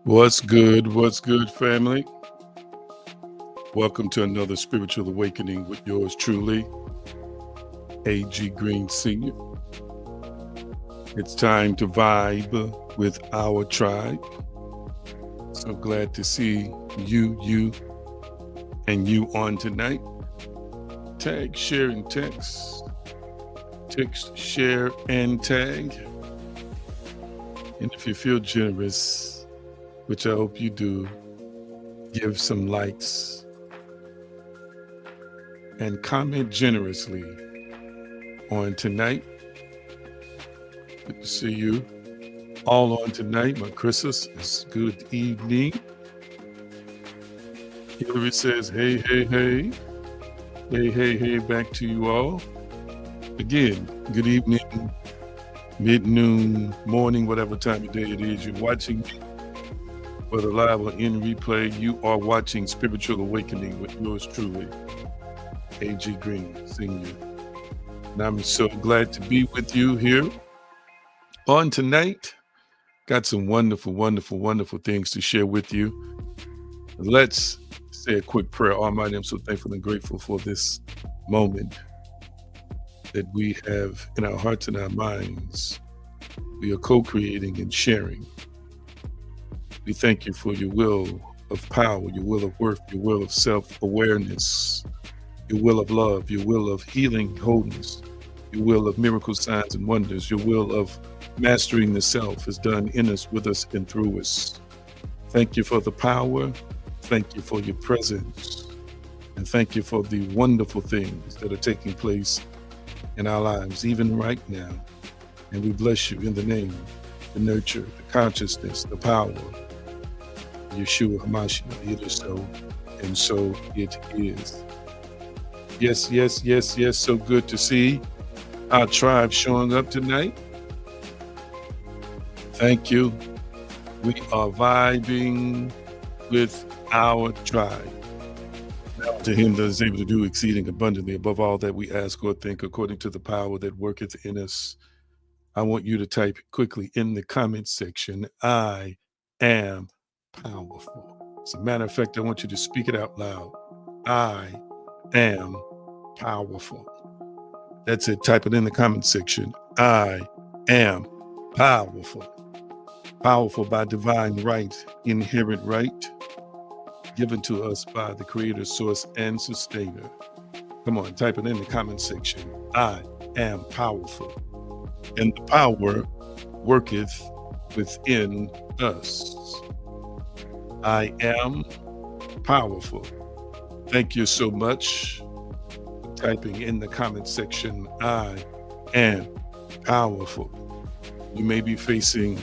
What's good? What's good, family? Welcome to another spiritual awakening with yours truly, A.G. Green Sr. It's time to vibe with our tribe. So glad to see you, and you on tonight. Tag, share, and text. Text, share, and tag. And if you feel generous, which I hope you do, give some likes and comment generously on tonight. Good to see you all on tonight. My Christmas is good evening. Hillary says, hey, hey, hey. Hey, hey, hey, back to you all. Again, good evening, mid-noon, morning, whatever time of day it is you're watching me. Whether live or in replay, you are watching Spiritual Awakening with yours truly, A.G. Green Sr. And I'm so glad to be with you here on tonight. Got some wonderful, wonderful, wonderful things to share with you. Let's say a quick prayer. Almighty, I'm so thankful and grateful for this moment that we have in our hearts and our minds. We are co-creating and sharing. We thank you for your will of power, your will of worth, your will of self-awareness, your will of love, your will of healing, wholeness, your will of miracles, signs, and wonders, your will of mastering the self is done in us, with us, and through us. Thank you for the power. Thank you for your presence. And thank you for the wonderful things that are taking place in our lives, even right now. And we bless you in the name, the nurture, the consciousness, the power, Yeshua HaMashiach. It is so, and so it is. Yes, yes, yes, yes. So good to see our tribe showing up tonight. Thank you. We are vibing with our tribe. Now to him that is able to do exceeding abundantly above all that we ask or think, according to the power that worketh in us. I want you to type quickly in the comment section, I am powerful. As a matter of fact, I want you to speak it out loud. I am powerful. That's it. Type it in the comment section. I am powerful. Powerful by divine right, inherent right, given to us by the creator, source, and sustainer. Come on, type it in the comment section. I am powerful. And the power worketh within us. I am powerful. Thank you so much for typing in the comment section. I am powerful. You may be facing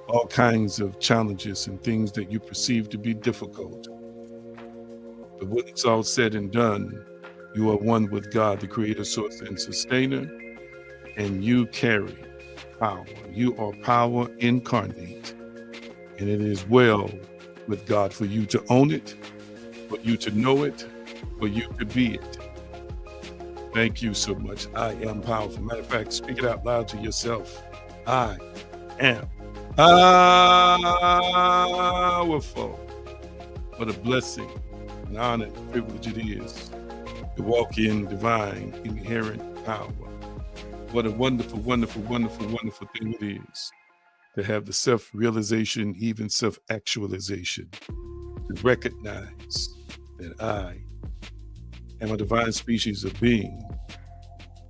all kinds of challenges and things that you perceive to be difficult. But when it's all said and done, you are one with God, the creator, source, and sustainer, and you carry power. You are power incarnate, and it is well with God for you to own it, for you to know it, for you to be it. Thank you so much. I am powerful. Matter of fact, speak it out loud to yourself. I am powerful. What a blessing, an honor, and privilege it is to walk in divine, inherent power. What a wonderful, wonderful, wonderful, wonderful thing it is to have the self-realization, even self-actualization, to recognize that I am a divine species of being,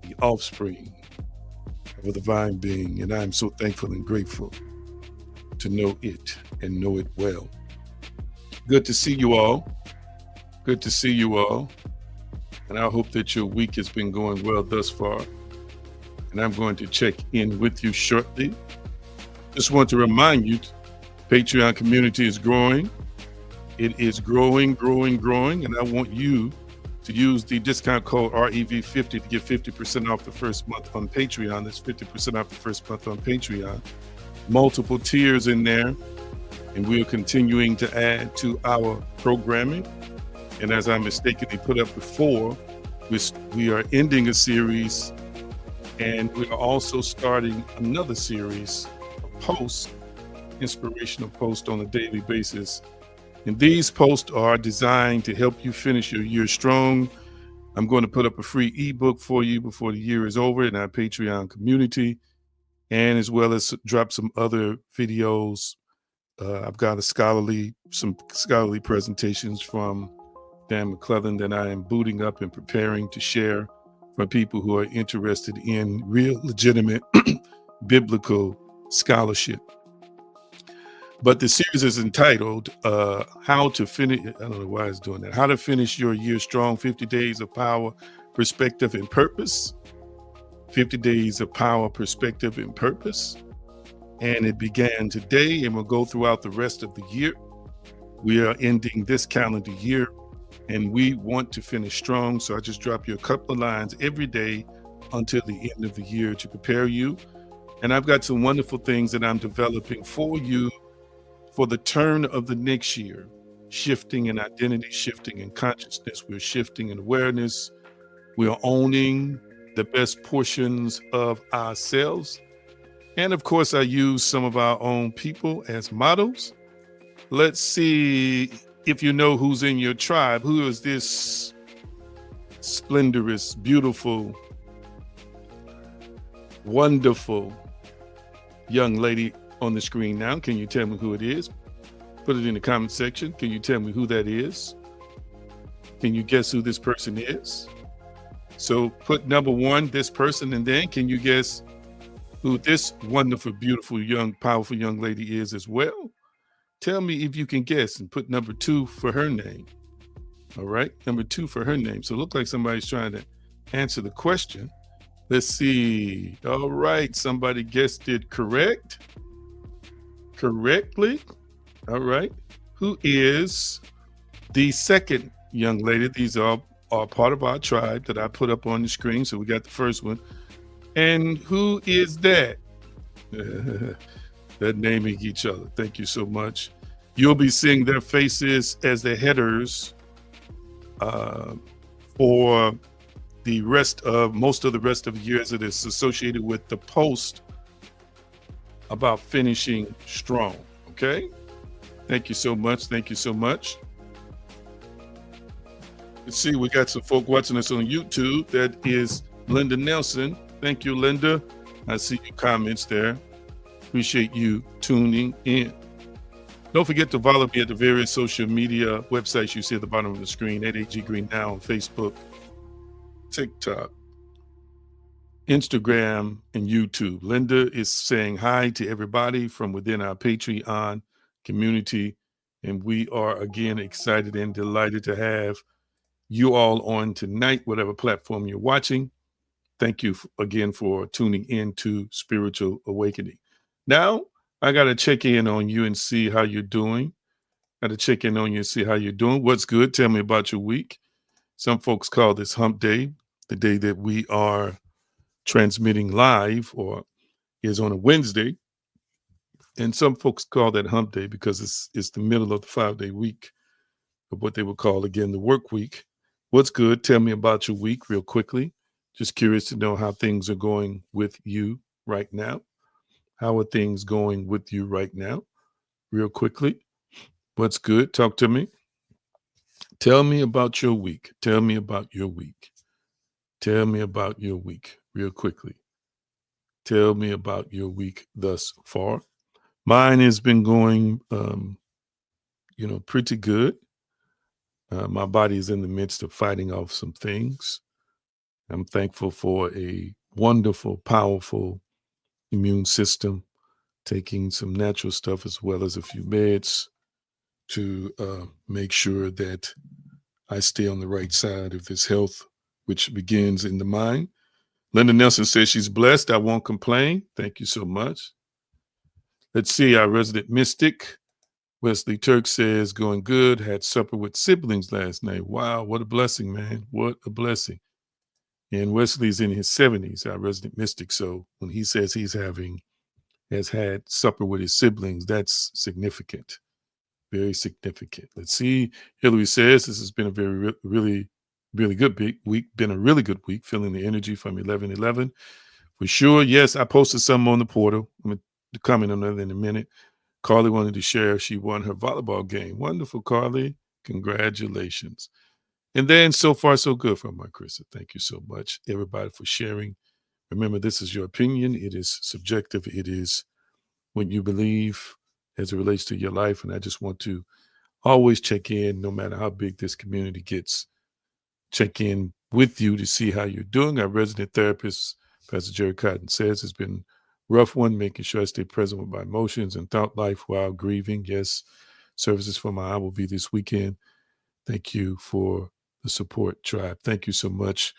the offspring of a divine being, and I'm so thankful and grateful to know it and know it well. Good to see you all. Good to see you all. And I hope that your week has been going well thus far. And I'm going to check in with you shortly. Just want to remind you, Patreon community is growing. It is growing, growing, growing. And I want you to use the discount code REV50 to get 50% off the first month on Patreon. That's 50% off the first month on Patreon. Multiple tiers in there. And we are continuing to add to our programming. And as I mistakenly put up before, we are ending a series, and we are also starting another series of posts inspirational posts on a daily basis. And these posts are designed to help you finish your year strong. I'm going to put up a free ebook for you before the year is over in our Patreon community, and as well as drop some other videos. I've got some scholarly presentations from Dan McClellan that I am booting up and preparing to share for people who are interested in real, legitimate biblical scholarship. But the series is entitled How to Finish, I don't know why it's doing that, How to Finish Your Year Strong, 50 Days of Power, Perspective, and Purpose. 50 Days of Power, Perspective, and Purpose. And it began today and will go throughout the rest of the year. We are ending this calendar year and we want to finish strong. So I just drop you a couple of lines every day until the end of the year to prepare you. And I've got some wonderful things that I'm developing for you for the turn of the next year. Shifting in identity, shifting in consciousness, we're shifting in awareness. We are owning the best portions of ourselves. And of course, I use some of our own people as models. Let's see if you know who's in your tribe. Who is this splendorous, beautiful, wonderful young lady on the screen now? Can you tell me who it is? Put it in the comment section. Can you tell me who that is? Can you guess who this person is? So put number one, this person, and then can you guess who this wonderful, beautiful, young, powerful young lady is as well? Tell me if you can guess and put number two for her name. All right, number two for her name. So it looks like somebody's trying to answer the question. Let's see. All right, somebody guessed it correctly. All right. Who is the second young lady? These are part of our tribe that I put up on the screen. So we got the first one. And who is that? They're naming each other. Thank you so much. You'll be seeing their faces as the headers for most of the rest of the year, as it is associated with the post about finishing strong. Okay. Thank you so much. Thank you so much. Let's see, we got some folk watching us on YouTube. That is Linda Nelson. Thank you, Linda. I see your comments there. Appreciate you tuning in. Don't forget to follow me at the various social media websites you see at the bottom of the screen, at AG Green Now on Facebook, TikTok, Instagram, and YouTube. Linda is saying hi to everybody from within our Patreon community. And we are, again, excited and delighted to have you all on tonight, whatever platform you're watching. Thank you again for tuning in to Spiritual Awakening. Now, I got to check in on you and see how you're doing. Got to check in on you and see how you're doing. What's good? Tell me about your week. Some folks call this hump day, the day that we are transmitting live, or is on a Wednesday. And some folks call that hump day because it's the middle of the 5-day week of what they would call, again, the work week. What's good? Tell me about your week real quickly. Just curious to know how things are going with you right now. How are things going with you right now? Real quickly. What's good? Talk to me. Tell me about your week. Tell me about your week. Tell me about your week real quickly. Tell me about your week thus far. Mine has been going, pretty good. My body is in the midst of fighting off some things. I'm thankful for a wonderful, powerful immune system, taking some natural stuff as well as a few meds to make sure that I stay on the right side of this health, which begins in the mind. Linda Nelson says she's blessed. I won't complain. Thank you so much. Let's see, our resident mystic, Wesley Turk, says, going good. Had supper with siblings last night. Wow, what a blessing, man. What a blessing. And Wesley's in his 70s, our resident mystic. So when he says has had supper with his siblings, that's significant. Very significant. Let's see. Hillary says this has been a very, really, really good week. Been a really good week. Feeling the energy from 11/11. For sure. Yes, I posted something on the portal. I'm going to comment on that in a minute. Carly wanted to share she won her volleyball game. Wonderful, Carly. Congratulations. And then so far, so good from my Krista. Thank you so much, everybody, for sharing. Remember, this is your opinion. It is subjective. It is what you believe as it relates to your life. And I just want to always check in, no matter how big this community gets, check in with you to see how you're doing. Our resident therapist, Pastor Jerry Cotton, says it's been a rough one, making sure I stay present with my emotions and thought life while grieving. Yes, services for my aunt will be this weekend. Thank you for the support, tribe. Thank you so much.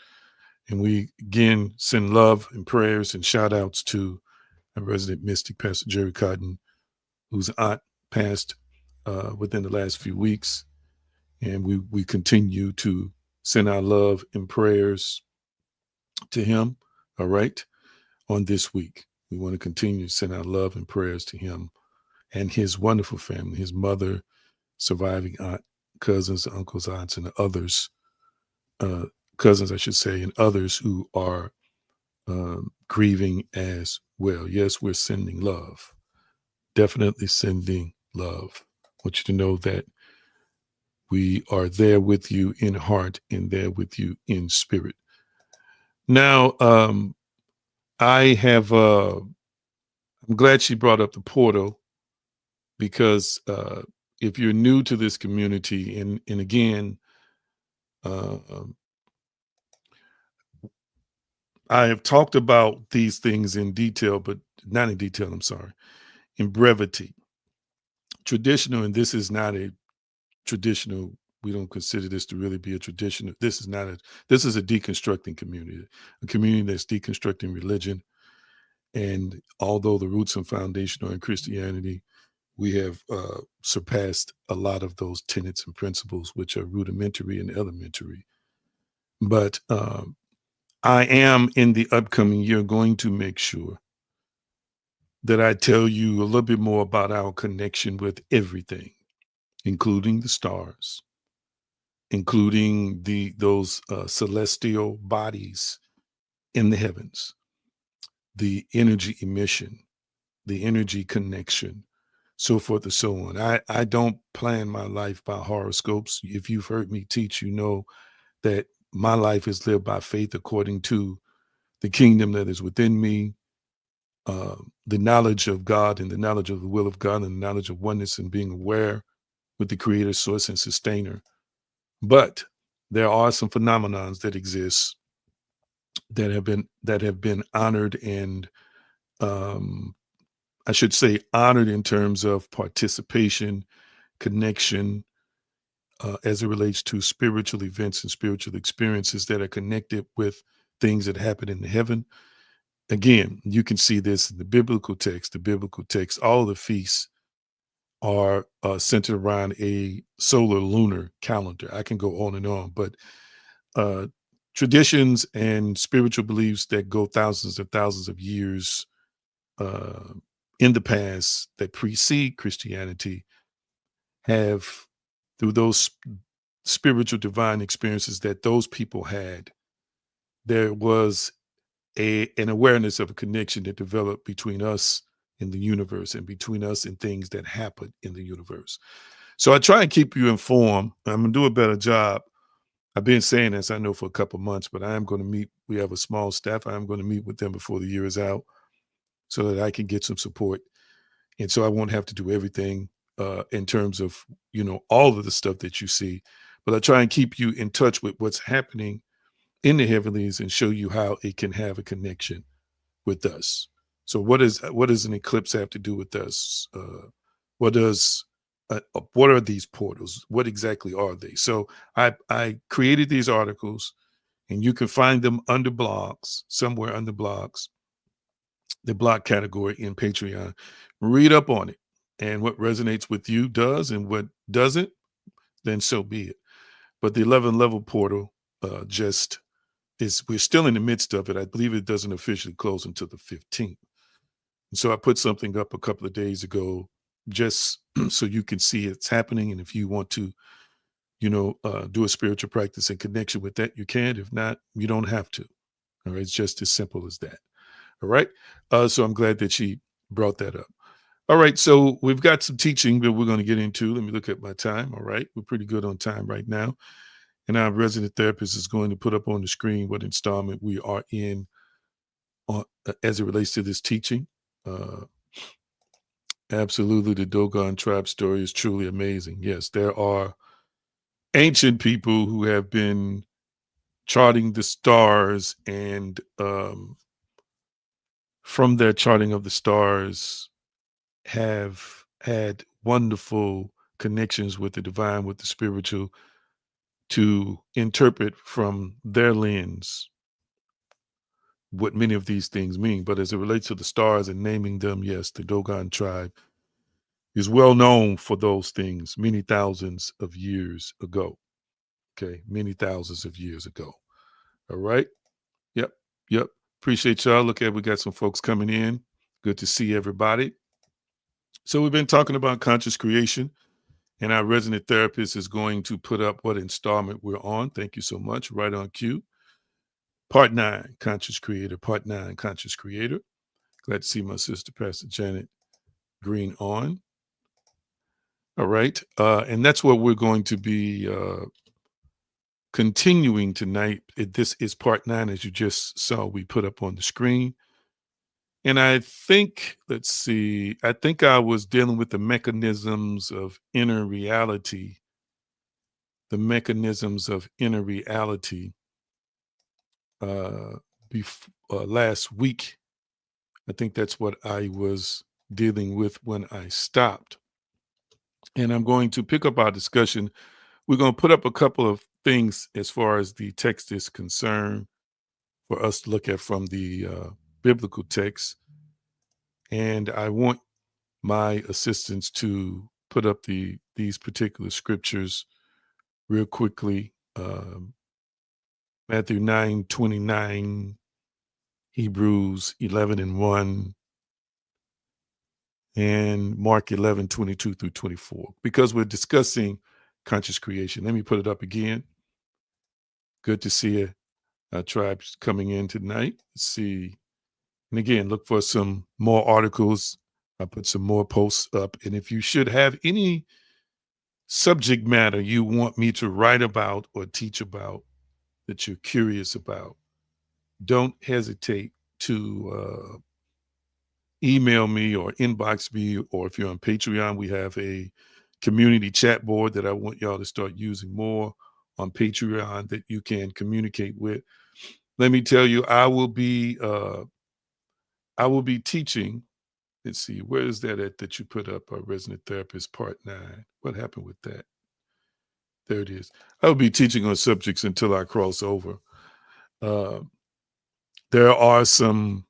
And we again send love and prayers and shout outs to our resident mystic, Pastor Jerry Cotton, whose aunt passed within the last few weeks. And we continue to send our love and prayers to him, all right, on this week. We want to continue to send our love and prayers to him and his wonderful family, his mother, surviving aunt, cousins, uncles, aunts, and others, cousins, I should say, and others who are grieving as well. Yes, we're sending love, definitely sending love. I want you to know that we are there with you in heart and there with you in spirit. Now, I have, I'm glad she brought up the portal because if you're new to this community, and again, uh, I have talked about these things in detail, but not in detail, I'm sorry, in brevity. Traditional, and this is not a traditional, we don't consider this to really be a traditional, this is not a, this is a deconstructing community, a community that's deconstructing religion. And although the roots and foundation are in Christianity, we have surpassed a lot of those tenets and principles, which are rudimentary and elementary. But I am in the upcoming year going to make sure that I tell you a little bit more about our connection with everything, including the stars, including those celestial bodies in the heavens, the energy emission, the energy connection, so forth and so on. I don't plan my life by horoscopes. If you've heard me teach, you know that my life is lived by faith according to the kingdom that is within me, the knowledge of God and the knowledge of the will of God and the knowledge of oneness and being aware with the creator, source, and sustainer. But there are some phenomenons that exist that have been honored and I should say honored in terms of participation, connection, as it relates to spiritual events and spiritual experiences that are connected with things that happen in the heaven. Again, you can see this in the biblical text. The biblical text, all the feasts are centered around a solar lunar calendar. I can go on, but uh, traditions and spiritual beliefs that go thousands and thousands of years uh, in the past that precede Christianity have, through those spiritual divine experiences that those people had, there was an awareness of a connection that developed between us and the universe and between us and things that happen in the universe. So I try and keep you informed. I'm going to do a better job. I've been saying this, I know, for a couple months, but I am going to meet. We have a small staff. I am going to meet with them before the year is out so that I can get some support. And so I won't have to do everything in terms of, all of the stuff that you see. But I try and keep you in touch with what's happening in the heavenlies and show you how it can have a connection with us. So what does an eclipse have to do with us? What does what are these portals? What exactly are they? So I created these articles, and you can find them under blogs, somewhere under blogs, the blog category in Patreon. Read up on it, and what resonates with you does, and what doesn't, then so be it. But the 11 level portal just is, we're still in the midst of it. I believe it doesn't officially close until the 15th. And so I put something up a couple of days ago just so you can see it's happening. And if you want to, do a spiritual practice in connection with that, you can. If not, you don't have to. All right. It's just as simple as that. All right. So I'm glad that she brought that up. All right, so we've got some teaching that we're going to get into. Let me look at my time. All right, we're pretty good on time right now. And our resident therapist is going to put up on the screen what installment we are in as it relates to this teaching. Uh, Absolutely, the Dogon tribe story is truly amazing. Yes, there are ancient people who have been charting the stars, and from their charting of the stars, have had wonderful connections with the divine, with the spiritual, to interpret from their lens what many of these things mean. But as it relates to the stars and naming them, yes, the Dogon tribe is well known for those things many thousands of years ago. Okay, many thousands of years ago. All right. Yep. Yep. Appreciate y'all. Look at, we got some folks coming in. Good to see everybody. So we've been talking about conscious creation, and our resident therapist is going to put up what installment we're on. Thank you so much. Right on cue. Part 9, Conscious Creator. Part 9, Conscious Creator. Glad to see my sister, Pastor Janet Green, on. All right. And that's what we're going to be continuing tonight. This is part 9, as you just saw, we put up on the screen. And I think, let's see, I think I was dealing with the mechanisms of inner reality, the mechanisms of inner reality uh, last week. I think that's what I was dealing with when I stopped. And I'm going to pick up our discussion. We're going to put up a couple of things as far as the text is concerned for us to look at from the biblical text. And I want my assistants to put up these particular scriptures real quickly. Matthew 9:29, Hebrews 11:1, and Mark 11:22 through 24. Because we're discussing conscious creation. Let me put it up again. Good to see you. Our tribes coming in tonight. Let's see. And again, look for some more articles. I put some more posts up. And if you should have any subject matter you want me to write about or teach about that you're curious about, don't hesitate to email me or inbox me. Or if you're on Patreon, we have a community chat board that I want y'all to start using more on Patreon that you can communicate with. Let me tell you, I will be teaching. Let's see, where is that at that you put up, our resident therapist part 9? What happened with that? There it is. I will be teaching on subjects until I cross over. Uh, there are some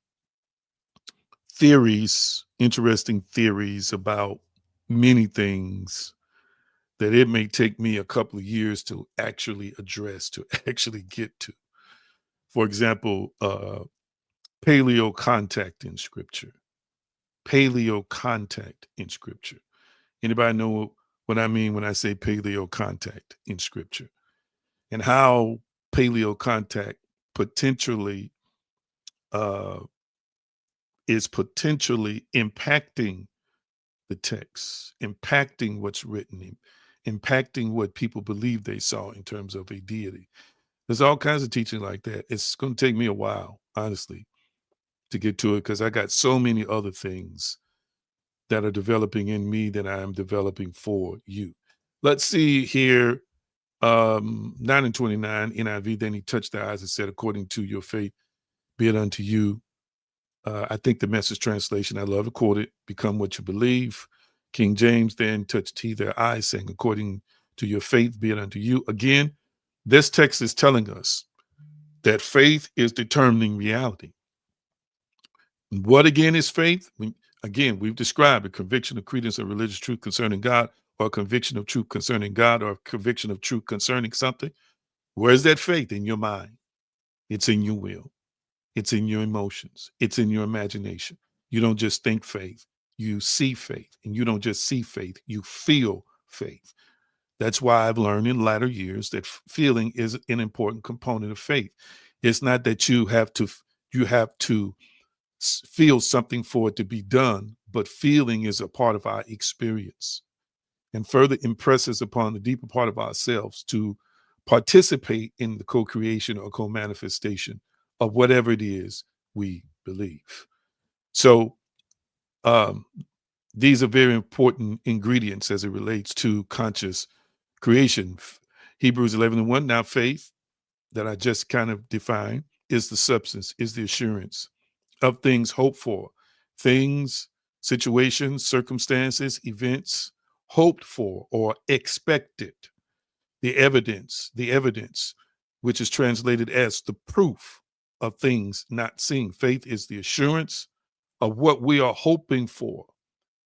theories, interesting theories about many things that it may take me a couple of years to actually address, to actually get to. For example, paleo contact in scripture. Paleo contact in scripture. Anybody know what I mean when I say paleo contact in scripture? And how paleo contact potentially uh, is potentially impacting the text, impacting what's written, impacting what people believe they saw in terms of a deity. There's all kinds of teaching like that. It's going to take me a while, honestly, to get to it, because I got so many other things that are developing in me that I am developing for you. Let's see here. 9:29 NIV. Then he touched their eyes and said, according to your faith, be it unto you. I think the Message translation, I love to quote it, become what you believe. King James, then touched he their eyes, saying, according to your faith, be it unto you. Again, this text is telling us that faith is determining reality. What again is faith? Again, we've described a conviction of credence of religious truth concerning God, or a conviction of truth concerning God, or a conviction of truth concerning something. Where's that faith? In your mind. It's in your will. It's in your emotions. It's in your imagination. You don't just think faith. You see faith. And you don't just see faith. You feel faith. That's why I've learned in latter years that feeling is an important component of faith. It's not that you have to feel something for it to be done, but feeling is a part of our experience and further impresses upon the deeper part of ourselves to participate in the co-creation or co-manifestation of whatever it is we believe. So um, these are very important ingredients as it relates to conscious creation. Hebrews 11:1, now faith that I just kind of defined is the substance, is the assurance of things hoped for, things, situations, circumstances, events hoped for or expected. The evidence, which is translated as the proof of things not seen. Faith is the assurance of what we are hoping for.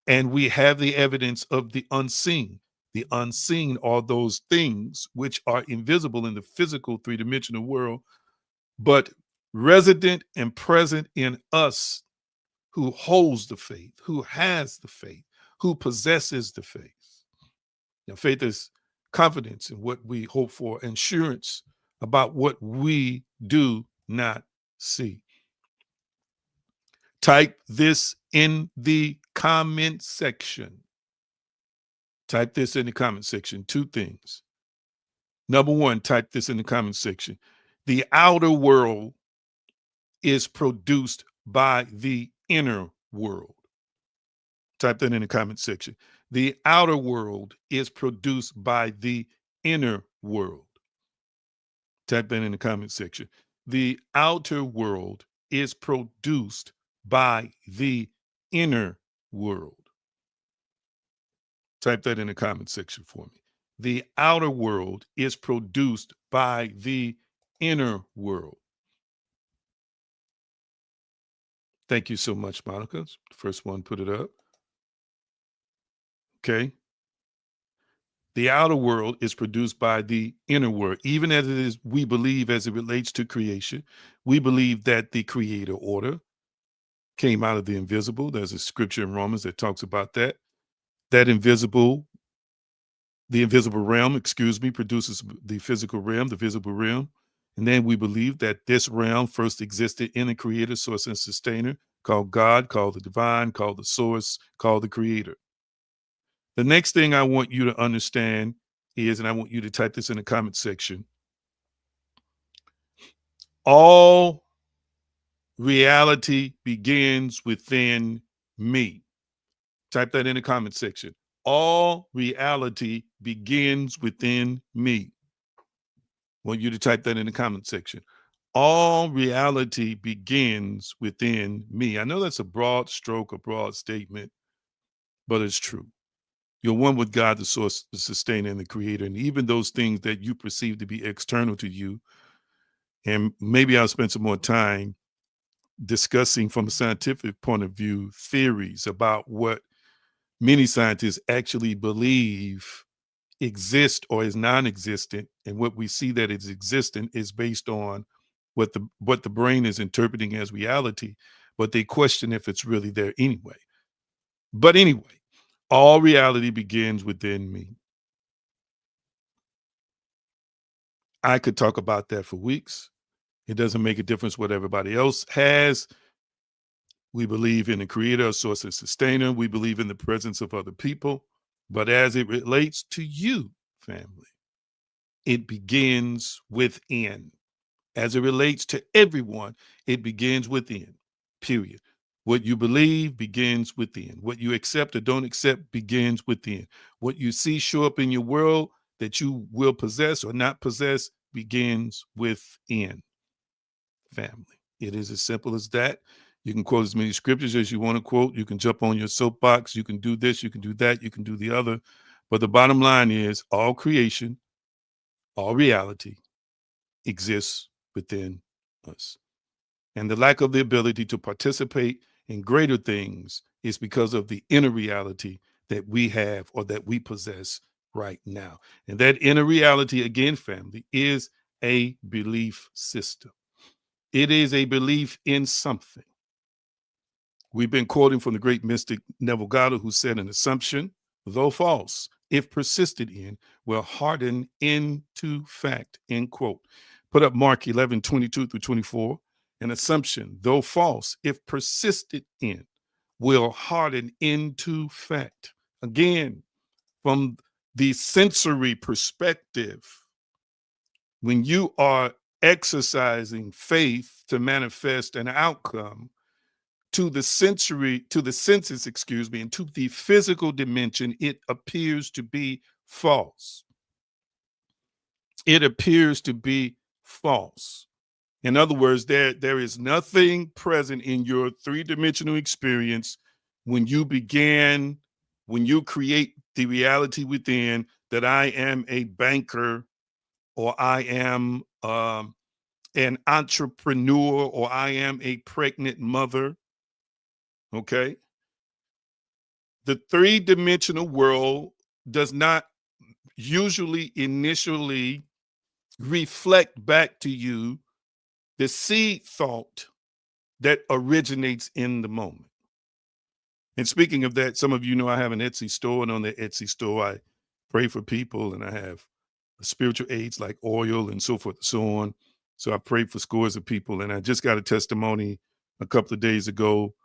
And we have the evidence of the unseen. The unseen are those things which are invisible in the physical three-dimensional world, but resident and present in us who holds the faith, who has the faith, who possesses the faith. Now, faith is confidence in what we hope for, assurance about what we do not see. Type this in the comment section. Type this in the comment section. Two things. Number one, type this in the comment section. The outer world is produced by the inner world. Type that in the comment section. The outer world is produced by the inner world. Type that in the comment section. The outer world is produced by the inner world. Type that in the comment section for me. The outer world is produced by the inner world. Thank you so much, Monica. First one, put it up. Okay. The outer world is produced by the inner world. Even as it is, we believe as it relates to creation, we believe that the creator order came out of the invisible. There's a scripture in Romans that talks about that. That the invisible realm, produces the physical realm, the visible realm. And then we believe that this realm first existed in a creator, source, and sustainer called God, called the divine, called the source, called the creator. The next thing I want you to understand is, and I want you to type this in the comment section, all reality begins within me. Type that in the comment section. All reality begins within me. I want you to type that in the comment section. All reality begins within me. I know that's a broad stroke, a broad statement, but it's true. You're one with God, the source, the sustainer, and the creator. And even those things that you perceive to be external to you, and maybe I'll spend some more time discussing from a scientific point of view theories about what many scientists actually believe exist or is non-existent, and what we see that is existent is based on what the brain is interpreting as reality, but they question if it's really there anyway. But anyway, all reality begins within me. I could talk about that for weeks. It doesn't make a difference what everybody else has. We believe in the creator, source, and sustainer. We believe in the presence of other people. But as it relates to you, family, it begins within. As it relates to everyone, it begins within, period. What you believe begins within. What you accept or don't accept begins within. What you see show up in your world that you will possess or not possess begins within, family. It is as simple as that. You can quote as many scriptures as you want to quote. You can jump on your soapbox. You can do this. You can do that. You can do the other. But the bottom line is all creation, all reality exists within us. And the lack of the ability to participate in greater things is because of the inner reality that we have or that we possess right now. And that inner reality, again, family, is a belief system. It is a belief in something. We've been quoting from the great mystic Neville Goddard, who said, an assumption, though false, if persisted in, will harden into fact, end quote. Put up Mark 11:22 through 24. An assumption, though false, if persisted in, will harden into fat. Again, from the sensory perspective, when you are exercising faith to manifest an outcome, to the senses, excuse me, and to the physical dimension, it appears to be false. It appears to be false. In other words, there is nothing present in your three-dimensional experience when you began, when you create the reality within that I am a banker, or I am an entrepreneur, or I am a pregnant mother. Okay. The three-dimensional world does not usually initially reflect back to you the seed thought that originates in the moment. And speaking of that, some of you know I have an Etsy store, and on the Etsy store, I pray for people, and I have spiritual aids like oil and so forth and so on. So I prayed for scores of people, and I just got a testimony a couple of days ago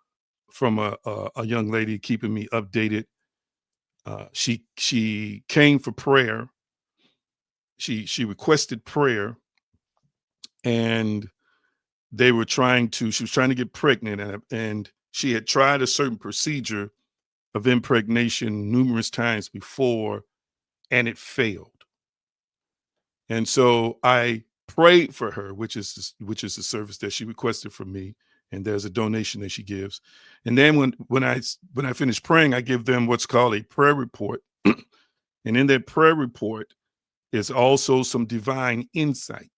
from a young lady keeping me updated. She came for prayer. She requested prayer, and she was trying to get pregnant, and she had tried a certain procedure of impregnation numerous times before, and it failed. And so I prayed for her, which is the service that she requested from me, and there's a donation that she gives. And then when I finish praying, I give them what's called a prayer report, and in that prayer report is also some divine insight,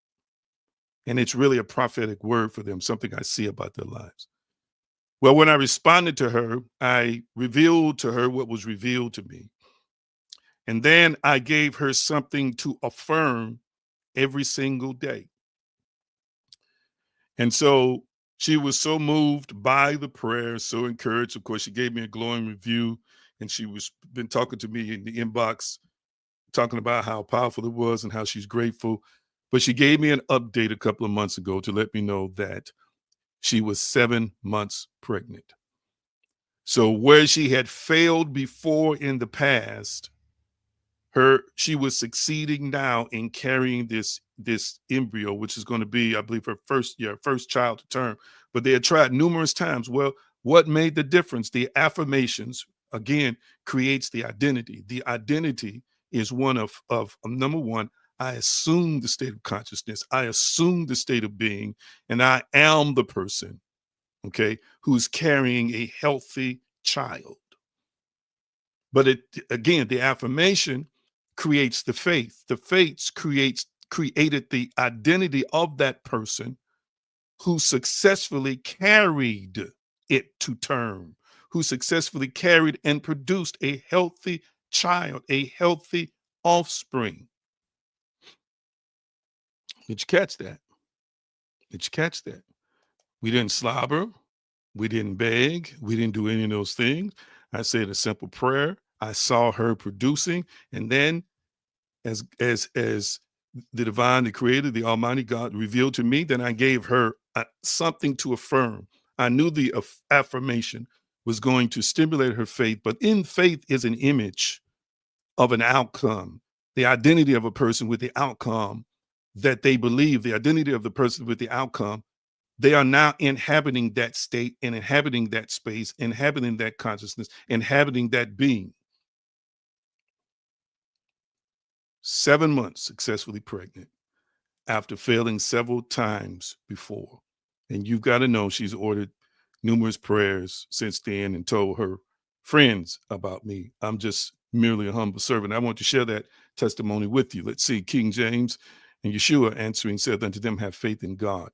and it's really a prophetic word for them, something I see about their lives. Well, when I responded to her, I revealed to her what was revealed to me. And then I gave her something to affirm every single day. And so she was so moved by the prayer, so encouraged. Of course, she gave me a glowing review, and she was been talking to me in the inbox, talking about how powerful it was and how she's grateful. But she gave me an update a couple of months ago to let me know that she was 7 months pregnant. So where she had failed before in the past, she was succeeding now in carrying this embryo, which is going to be, I believe, her first child to term. But they had tried numerous times. Well, what made the difference? The affirmations, again, creates the identity. The identity is one of number one, I assume the state of consciousness, I assume the state of being, and I am the person, okay, who's carrying a healthy child. But again, the affirmation creates the faith. The faith created the identity of that person who successfully carried it to term, who successfully carried and produced a healthy child, a healthy offspring. Did you catch that? Did you catch that? We didn't slobber. We didn't beg. We didn't do any of those things. I said a simple prayer. I saw her producing, and then as the divine, the creator, the almighty God revealed to me, then I gave her something to affirm. I knew the affirmation was going to stimulate her faith, but in faith is an image of an outcome, the identity of a person with the outcome that they believe, the identity of the person with the outcome. They are now inhabiting that state and inhabiting that space, inhabiting that consciousness, inhabiting that being. 7 months successfully pregnant after failing several times before. And you've got to know she's ordered numerous prayers since then and told her friends about me. I'm just merely a humble servant. I want to share that testimony with you. Let's see. King James and Yeshua answering said unto them, have faith in God.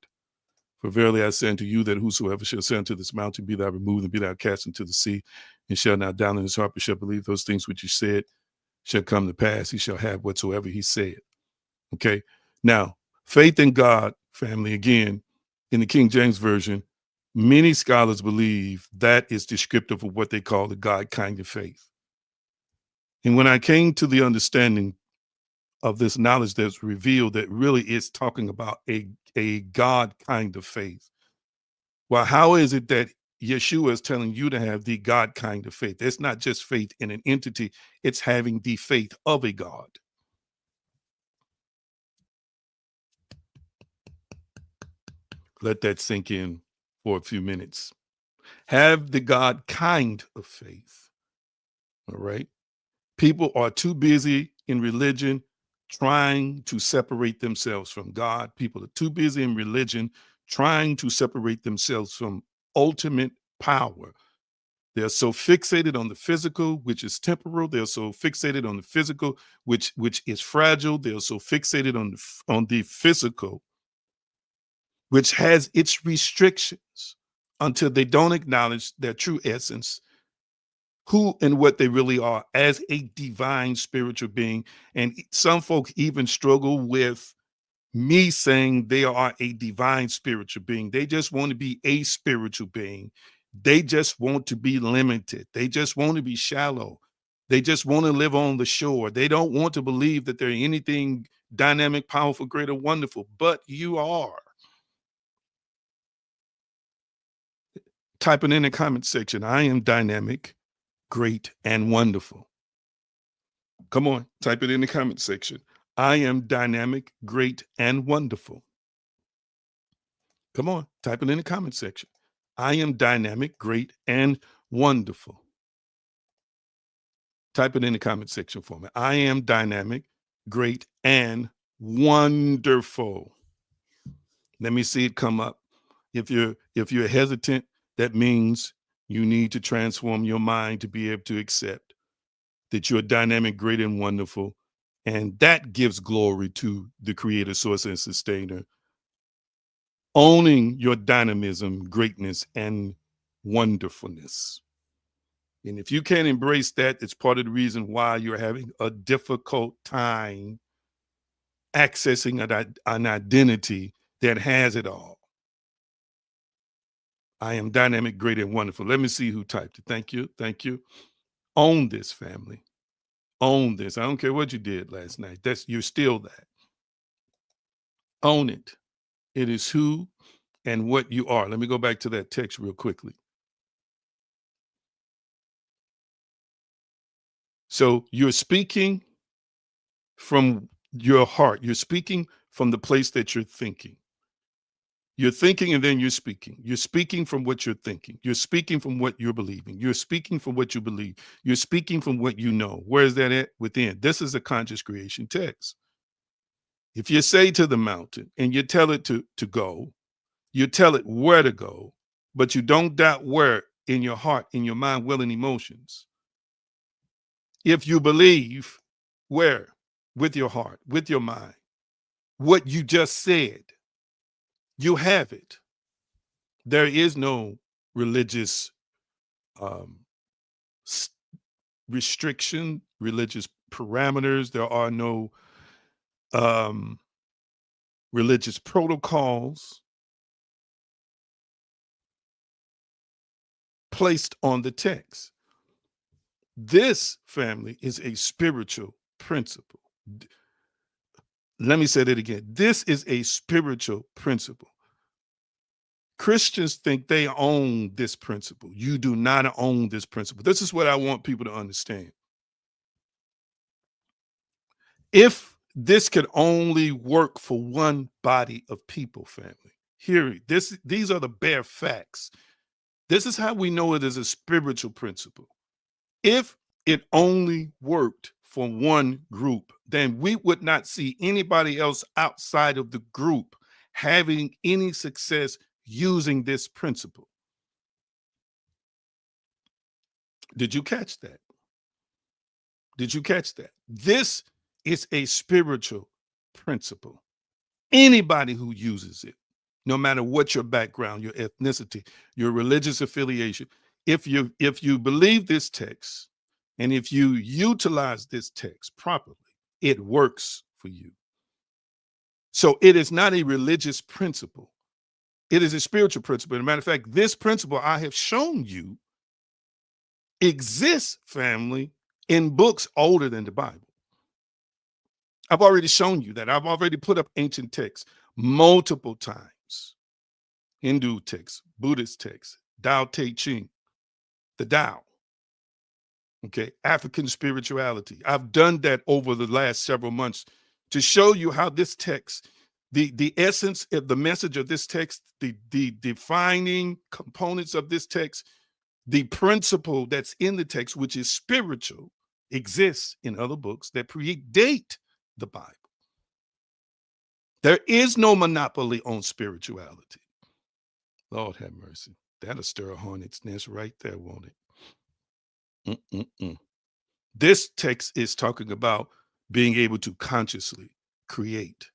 For verily I say unto you that whosoever shall say unto this mountain, be thou removed and be thou cast into the sea, and shall not doubt in his heart, but shall believe those things which you said shall come to pass, he shall have whatsoever he said. Okay. Now, faith in God, family, again, in the King James Version, many scholars believe that is descriptive of what they call the God kind of faith. And when I came to the understanding of this knowledge that's revealed, that really is talking about a God kind of faith. Well, how is it that Yeshua is telling you to have the God kind of faith. It's not just faith in an entity, it's having the faith of a God. Let that sink in for a few minutes. Have the God kind of faith. All right. People are too busy in religion trying to separate themselves from God. People are too busy in religion trying to separate themselves from ultimate power. They're so fixated on the physical, which is temporal. They're so fixated on the physical, which is fragile. They're so fixated on the physical, which has its restrictions, until they don't acknowledge their true essence, who and what they really are as a divine spiritual being. And some folks even struggle with me saying they are a divine spiritual being. They just want to be a spiritual being. They just want to be limited. They just want to be shallow. They just want to live on the shore. They don't want to believe that they're anything dynamic, powerful, great, or wonderful, but you are. Type it in the comment section. I am dynamic, great, and wonderful. Come on, type it in the comment section. I am dynamic, great, and wonderful. Come on, type it in the comment section. I am dynamic, great, and wonderful. Type it in the comment section for me. I am dynamic, great, and wonderful. Let me see it come up. If you're hesitant, that means you need to transform your mind to be able to accept that you're dynamic, great, and wonderful. And that gives glory to the creator, source, and sustainer. Owning your dynamism, greatness, and wonderfulness. And if you can't embrace that, it's part of the reason why you're having a difficult time accessing an identity that has it all. I am dynamic, great, and wonderful. Let me see who typed it. Thank you. Thank you. Own this, family. Own this. I don't care what you did last night. You're still that. Own it. It is who and what you are. Let me go back to that text real quickly. So you're speaking from your heart. You're speaking from the place that you're thinking. You're thinking and then you're speaking. You're speaking from what you're thinking. You're speaking from what you're believing. You're speaking from what you believe. You're speaking from what you know. Where is that at? Within. This is a conscious creation text. If you say to the mountain and you tell it to go, you tell it where to go, but you don't doubt where in your heart, in your mind, will, and emotions. If you believe where, with your heart, with your mind, what you just said, you have it. There is no religious um, restriction, religious parameters. There are no um, religious protocols placed on the text. This, family, is a spiritual principle. Let me say that again. This is a spiritual principle. Christians think they own this principle. You do not own this principle. This is what I want people to understand. If this could only work for one body of people, family, these are the bare facts. This is how we know it is a spiritual principle. If it only worked for one group, then we would not see anybody else outside of the group having any success using this principle. Did you catch that? Did you catch that? This is a spiritual principle. Anybody who uses it, no matter what your background, your ethnicity, your religious affiliation, if you believe this text and if you utilize this text properly, it works for you. So it is not a religious principle. It is a spiritual principle. As a matter of fact, this principle I have shown you exists, family, in books older than the Bible. I've already shown you that. I've already put up ancient texts multiple times. Hindu texts, Buddhist texts, Tao Te Ching, the Tao. Okay, African spirituality. I've done that over the last several months to show you how this text, the essence of the message of this text, the defining components of this text, the principle that's in the text, which is spiritual, exists in other books that predate the Bible. There is no monopoly on spirituality. Lord have mercy. That'll stir a hornet's nest right there, won't it? Mm-mm-mm. This text is talking about being able to consciously create.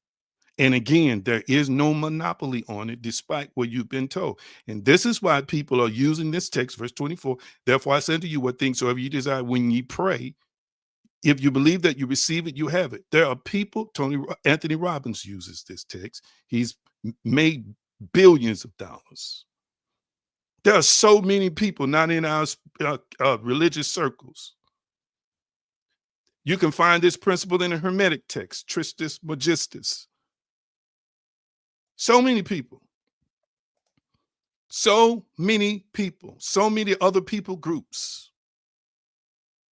And again, there is no monopoly on it, despite what you've been told. And this is why people are using this text, verse 24. Therefore, I say to you, what things soever you desire when ye pray, if you believe that you receive it, you have it. There are people, Anthony Robbins uses this text. He's made billions of dollars. There are so many people not in our religious circles. You can find this principle in a Hermetic text, Tristis Magistus. So many people. So many people. So many other people groups.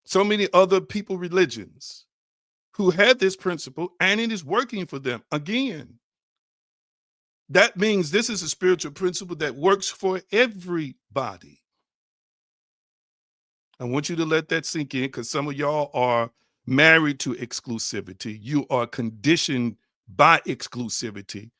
So many other people religions who had this principle, and it is working for them. Again, that means this is a spiritual principle that works for everybody. I want you to let that sink in, because some of y'all are married to exclusivity. You are conditioned by exclusivity.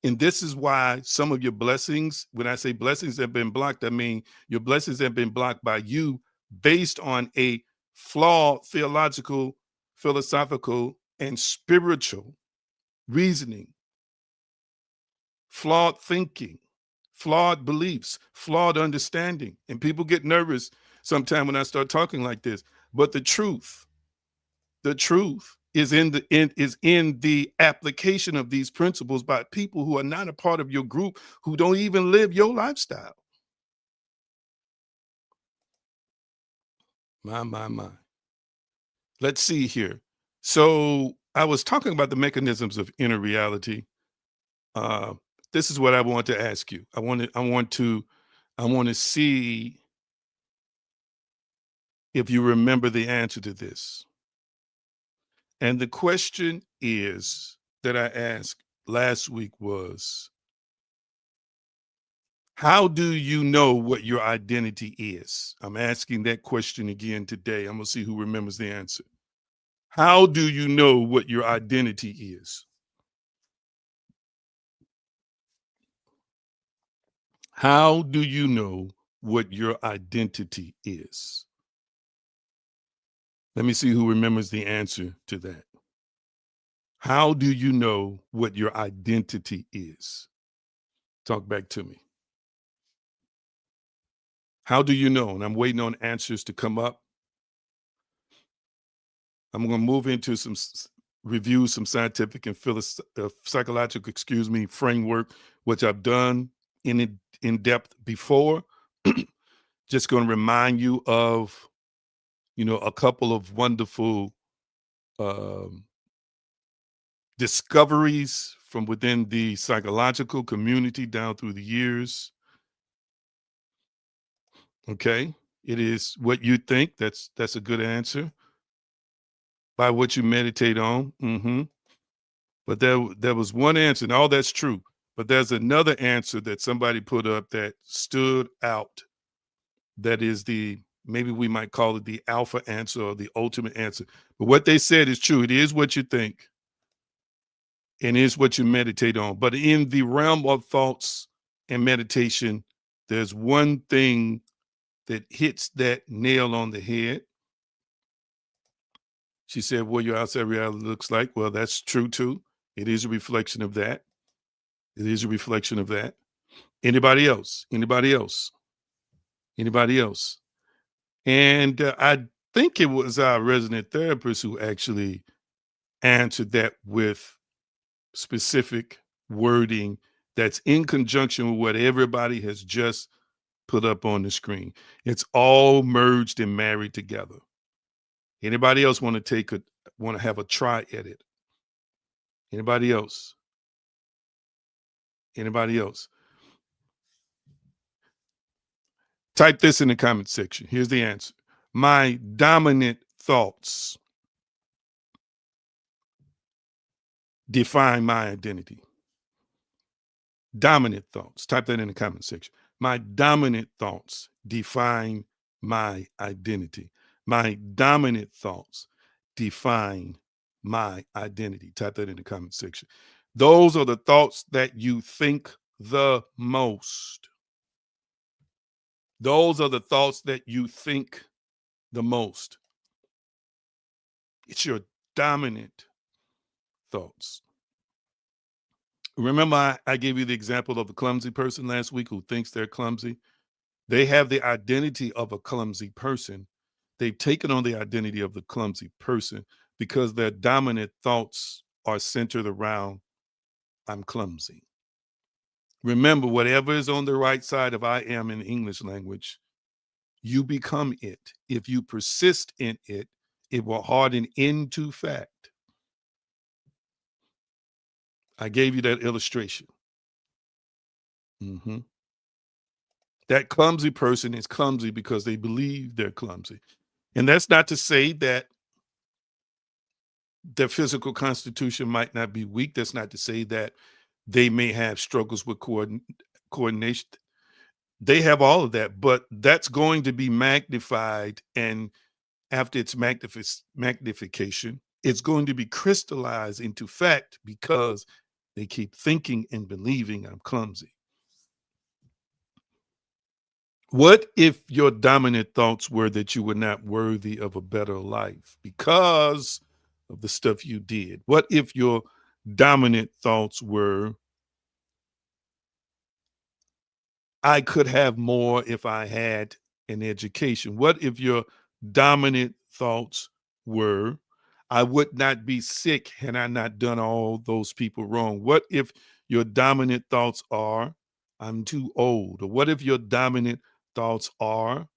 And this is why some of your blessings, when I say blessings have been blocked, I mean your blessings have been blocked by you based on a flawed theological, philosophical, and spiritual reasoning, flawed thinking, flawed beliefs, flawed understanding. And people get nervous sometimes when I start talking like this. But the truth is in the application of these principles by people who are not a part of your group, who don't even live your lifestyle. My. Let's see here. So I was talking about the mechanisms of inner reality. This is what I want to ask you. I want to see if you remember the answer to this. And the question is that I asked last week was, how do you know what your identity is? I'm asking that question again today. I'm going to see who remembers the answer. How do you know what your identity is? How do you know what your identity is? Let me see who remembers the answer to that. How do you know what your identity is? Talk back to me. How do you know? And I'm waiting on answers to come up. I'm going to move into some review, some scientific and psychological, framework, which I've done in depth before. Just going to remind you of, a couple of wonderful discoveries from within the psychological community down through the years. Okay, it is what you think. That's a good answer. By what you meditate on. But there was one answer, and all that's true. But there's another answer that somebody put up that stood out. That is maybe we might call it the alpha answer or the ultimate answer. But what they said is true. It is what you think, and is what you meditate on. But in the realm of thoughts and meditation, there's one thing that hits that nail on the head. She said, what your outside reality looks like. Well, that's true too. It is a reflection of that. It is a reflection of that. Anybody else? Anybody else? Anybody else? And I think it was our resident therapist who actually answered that with specific wording that's in conjunction with what everybody has just put up on the screen. It's all merged and married together. Anybody else want to have a try at it? Anybody else? Anybody else? Type this in the comment section. Here's the answer. My dominant thoughts define my identity. Dominant thoughts. Type that in the comment section. My dominant thoughts define my identity. My dominant thoughts define my identity. Type that in the comment section. Those are the thoughts that you think the most. Those are the thoughts that you think the most. It's your dominant thoughts. Remember, I gave you the example of the clumsy person last week who thinks they're clumsy. They have the identity of a clumsy person. They've taken on the identity of the clumsy person because their dominant thoughts are centered around, I'm clumsy. Remember, whatever is on the right side of I am in the English language, you become it. If you persist in it, it will harden into fact. I gave you that illustration. Mhm. That clumsy person is clumsy because they believe they're clumsy. And that's not to say that their physical constitution might not be weak. That's not to say that they may have struggles with coordination. They have all of that, but that's going to be magnified. And after its magnification, it's going to be crystallized into fact because they keep thinking and believing I'm clumsy. What if your dominant thoughts were that you were not worthy of a better life because of the stuff you did? What if your dominant thoughts were, I could have more if I had an education? What if your dominant thoughts were, I would not be sick had I not done all those people wrong? What if your dominant thoughts are, I'm too old? Or what if your dominant thoughts are,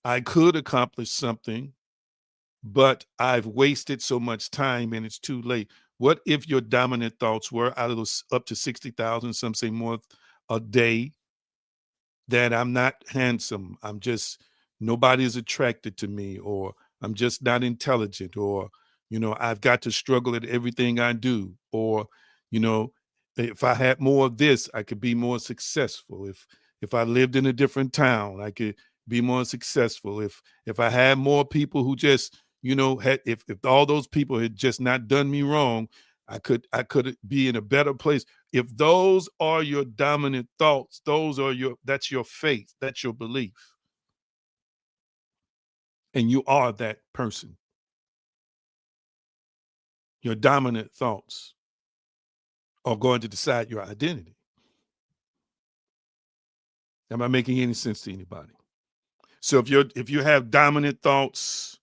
I could accomplish something, but I've wasted so much time and it's too late? What if your dominant thoughts were, out of those up to 60,000, some say more a day, that I'm not handsome, I'm just, nobody is attracted to me, or I'm just not intelligent, or, I've got to struggle at everything I do, or, you know, if I had more of this, I could be more successful. If I lived in a different town, I could be more successful. If I had more people who just, had, if all those people had just not done me wrong, I could be in a better place. If those are your dominant thoughts, that's your faith, that's your belief. And you are that person. Your dominant thoughts are going to decide your identity. Am I making any sense to anybody? So if you have dominant thoughts,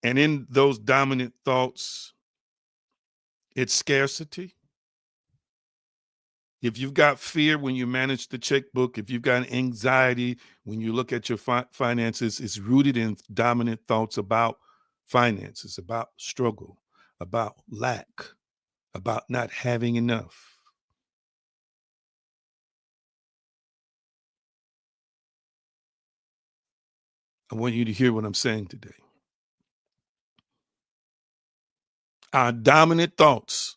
and in those dominant thoughts, it's scarcity. If you've got fear when you manage the checkbook, if you've got anxiety when you look at your finances, it's rooted in dominant thoughts about finances, about struggle, about lack, about not having enough. I want you to hear what I'm saying today. Our dominant thoughts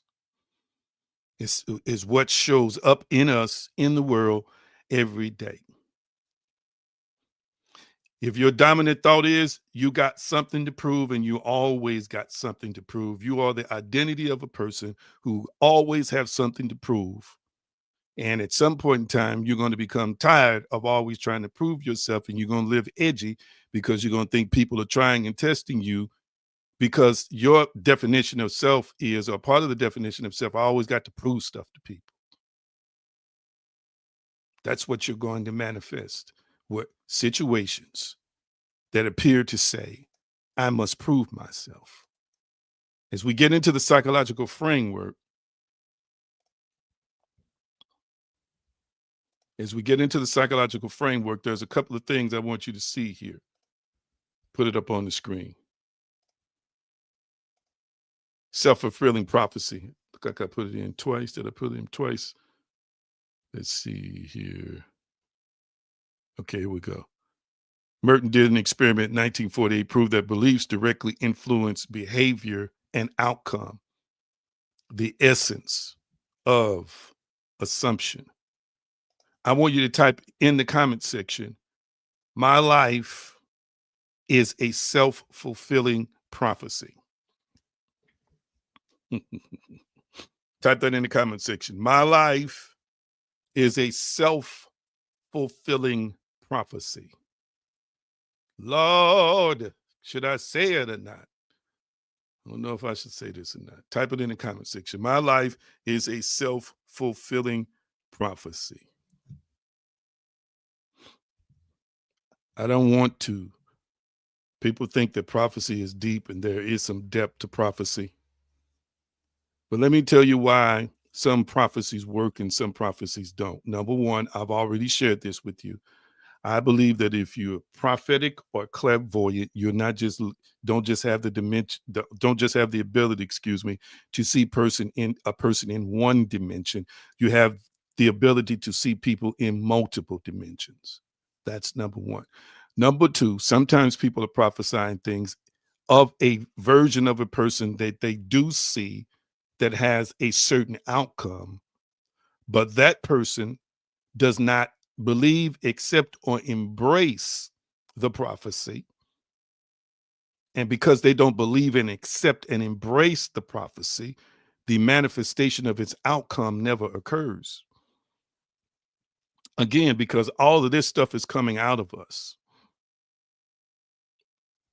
is what shows up in us in the world every day. If your dominant thought is you got something to prove, and you always got something to prove, you are the identity of a person who always have something to prove. And at some point in time, you're going to become tired of always trying to prove yourself, and you're going to live edgy because you're going to think people are trying and testing you, because your definition of self is, or part of the definition of self, I always got to prove stuff to people. That's what you're going to manifest with situations that appear to say, I must prove myself. As we get into the psychological framework, there's a couple of things I want you to see here. Put it up on the screen. Self-fulfilling prophecy. Look like I put it in twice. Did I put it in twice? Let's see here. Okay, here we go. Merton did an experiment in 1948, proved that beliefs directly influence behavior and outcome, the essence of assumption. I want you to type in the comment section, my life is a self-fulfilling prophecy. Type that in the comment section. My life is a self-fulfilling prophecy. Lord, should I say it or not? I don't know if I should say this or not. Type it in the comment section. My life is a self-fulfilling prophecy. I don't want to. People think that prophecy is deep, and there is some depth to prophecy. But let me tell you why some prophecies work and some prophecies don't. Number one, I've already shared this with you. I believe that if you're prophetic or clairvoyant, you're not just don't just have the dimension, don't just have the ability, excuse me, to see a person in one dimension. You have the ability to see people in multiple dimensions. That's number one. Number two, sometimes people are prophesying things of a version of a person that they do see that has a certain outcome, but that person does not believe, accept, or embrace the prophecy. And because they don't believe and accept and embrace the prophecy, the manifestation of its outcome never occurs. Again, because all of this stuff is coming out of us.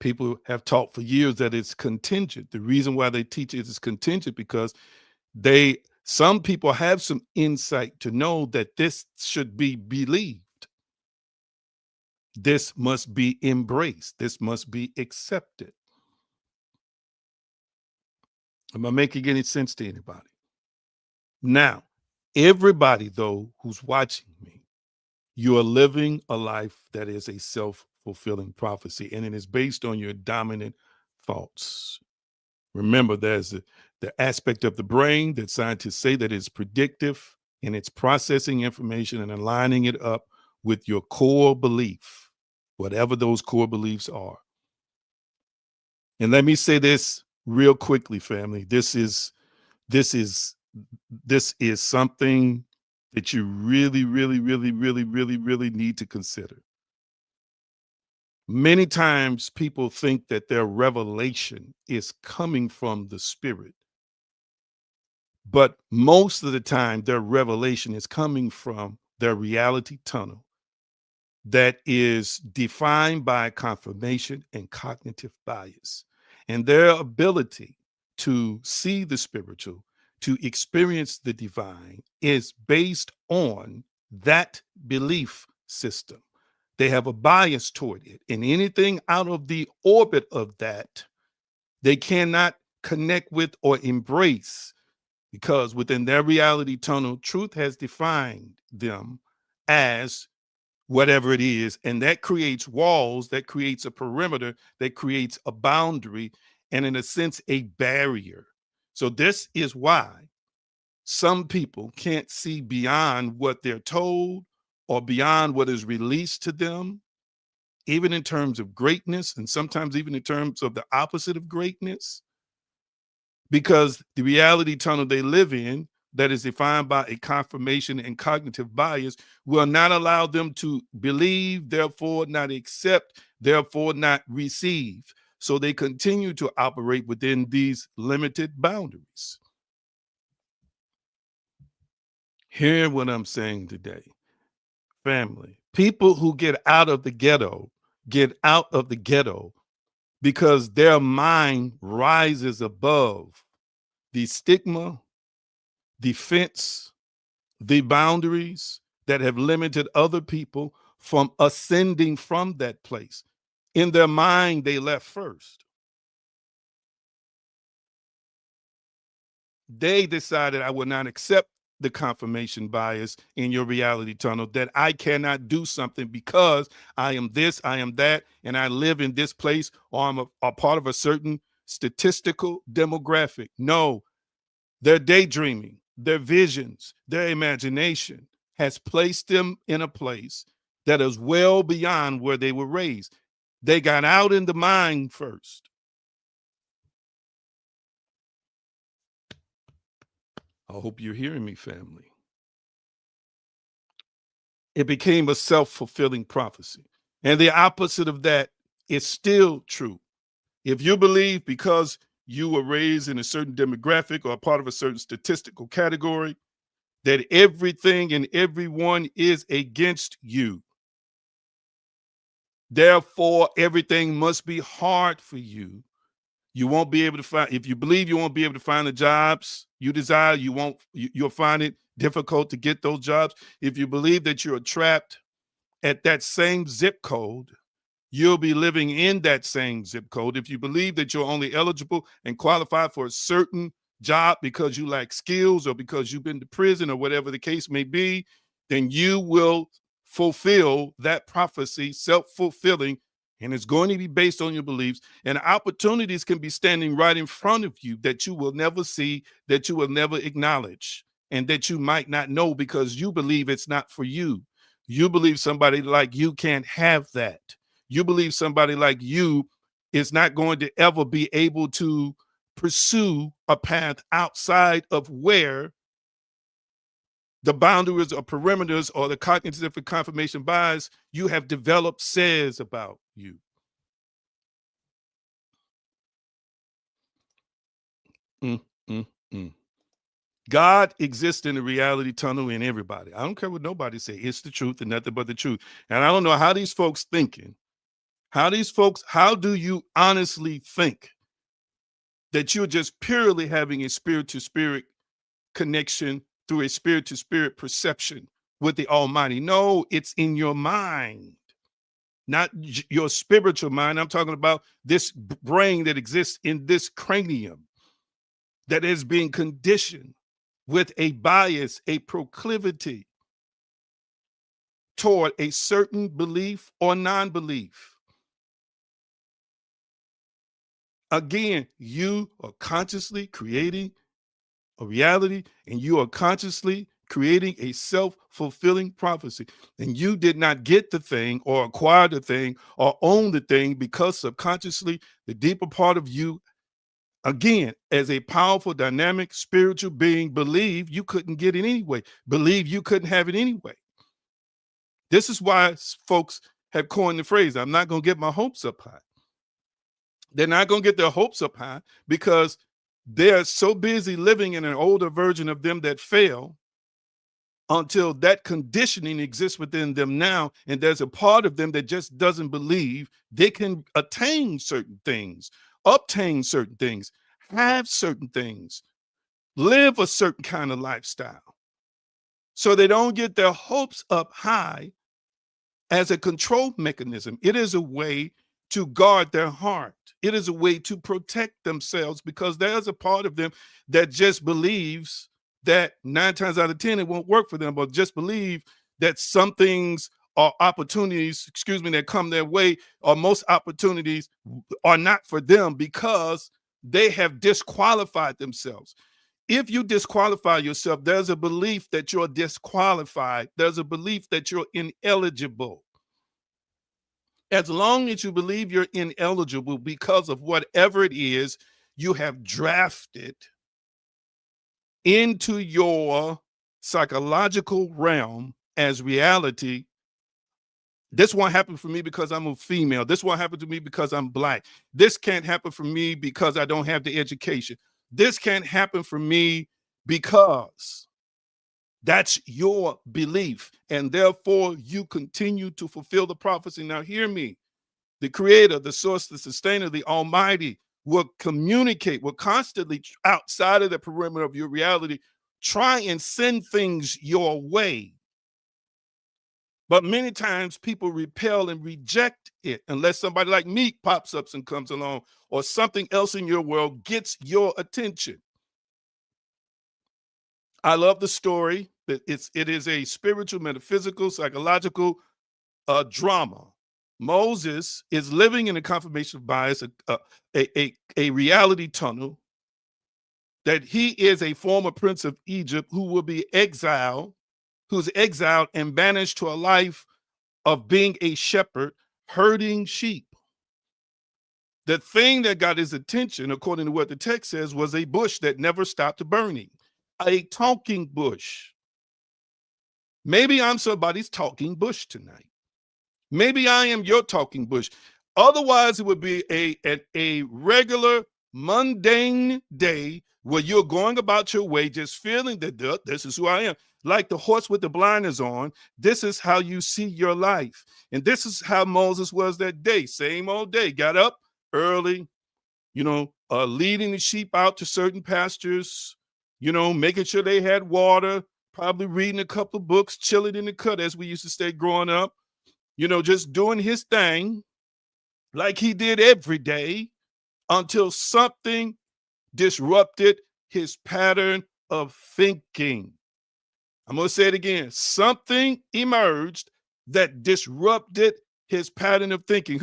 People have taught for years that it's contingent. The reason why they teach it is contingent because some people have some insight to know that this should be believed. This must be embraced. This must be accepted. Am I making any sense to anybody? Now, everybody, though, who's watching me, you are living a life that is a self-fulfilling prophecy, and it is based on your dominant thoughts. Remember, there's the aspect of the brain that scientists say that is predictive, and it's processing information and aligning it up with your core belief, whatever those core beliefs are. And let me say this real quickly, family. This is something that you really, really, really, really, really, really need to consider. Many times people think that their revelation is coming from the spirit, but most of the time their revelation is coming from their reality tunnel that is defined by confirmation and cognitive bias. And their ability to see the spiritual, to experience the divine, is based on that belief system. They have a bias toward it. And anything out of the orbit of that, they cannot connect with or embrace because within their reality tunnel, truth has defined them as whatever it is. And that creates walls, that creates a perimeter, that creates a boundary, and in a sense, a barrier. So this is why some people can't see beyond what they're told or beyond what is released to them, even in terms of greatness, and sometimes even in terms of the opposite of greatness, because the reality tunnel they live in that is defined by a confirmation and cognitive bias will not allow them to believe, therefore not accept, therefore not receive. So they continue to operate within these limited boundaries. Hear what I'm saying today. Family, people who get out of the ghetto get out of the ghetto because their mind rises above the stigma, the fence, the boundaries that have limited other people from ascending from that place. In their mind, they left first. They decided I will not accept the confirmation bias in your reality tunnel that I cannot do something because I am this, I am that, and I live in this place, or I'm a part of a certain statistical demographic. No, their daydreaming, their visions, their imagination has placed them in a place that is well beyond where they were raised. They got out in the mind first. I hope you're hearing me, family. It became a self-fulfilling prophecy. And the opposite of that is still true. If you believe because you were raised in a certain demographic or a part of a certain statistical category that everything and everyone is against you, therefore everything must be hard for you. You won't be able to find, if you believe you won't be able to find the jobs you desire, you'll find it difficult to get those jobs. If you believe that you're trapped at that same zip code, you'll be living in that same zip code. If you believe that you're only eligible and qualified for a certain job because you lack skills or because you've been to prison or whatever the case may be, then you will fulfill that prophecy, self-fulfilling, and it's going to be based on your beliefs. And opportunities can be standing right in front of you that you will never see, that you will never acknowledge, and that you might not know because you believe it's not for you. You believe somebody like you can't have that. You believe somebody like you is not going to ever be able to pursue a path outside of where the boundaries or perimeters or the cognitive and confirmation bias you have developed says about you. Mm, mm, mm. God exists in the reality tunnel in everybody. I don't care what nobody say. It's the truth and nothing but the truth. And I don't know how these folks thinking, how do you honestly think that you're just purely having a spirit to spirit connection through a spirit to spirit perception with the Almighty? No, it's in your mind, not your spiritual mind. I'm talking about this brain that exists in this cranium that is being conditioned with a bias, a proclivity toward a certain belief or non-belief. Again, you are consciously creating a reality, and you are consciously creating a self-fulfilling prophecy. And you did not get the thing or acquire the thing or own the thing because subconsciously the deeper part of you, again, as a powerful, dynamic, spiritual being, believe you couldn't get it anyway, believe you couldn't have it anyway. This is why folks have coined the phrase, I'm not going to get my hopes up high. They're not going to get their hopes up high because they're so busy living in an older version of them that fail until that conditioning exists within them now. And there's a part of them that just doesn't believe they can attain certain things, obtain certain things, have certain things, live a certain kind of lifestyle. So they don't get their hopes up high as a control mechanism. It is a way to guard their heart. It is a way to protect themselves because there's a part of them that just believes that 9 times out of 10 it won't work for them, but just believe that some things or opportunities, excuse me, that come their way, or most opportunities are not for them because they have disqualified themselves. If you disqualify yourself, there's a belief that you're disqualified. There's a belief that you're ineligible. As long as you believe you're ineligible because of whatever it is you have drafted into your psychological realm as reality, this won't happen for me because I'm a female. This won't happen to me because I'm Black. This can't happen for me because I don't have the education. This can't happen for me because that's your belief. And therefore, you continue to fulfill the prophecy. Now, hear me. The creator, the source, the sustainer, the Almighty will communicate, will constantly outside of the perimeter of your reality, try and send things your way. But many times people repel and reject it unless somebody like me pops up and comes along, or something else in your world gets your attention. I love the story that it is a spiritual, metaphysical, psychological drama. Moses is living in a confirmation bias, a reality tunnel, that he is a former prince of Egypt who will be exiled, who's exiled and banished to a life of being a shepherd herding sheep. The thing that got his attention, according to what the text says, was a bush that never stopped burning, a talking bush. Maybe I'm somebody's talking bush tonight. Maybe I am your talking bush. Otherwise, it would be a regular, mundane day where you're going about your way, just feeling that this is who I am. Like the horse with the blinders on, this is how you see your life. And this is how Moses was that day. Same old day. Got up early, leading the sheep out to certain pastures, making sure they had water, probably reading a couple of books, chilling in the cut, as we used to say growing up, just doing his thing like he did every day until something disrupted his pattern of thinking. I'm going to say it again. Something emerged that disrupted his pattern of thinking.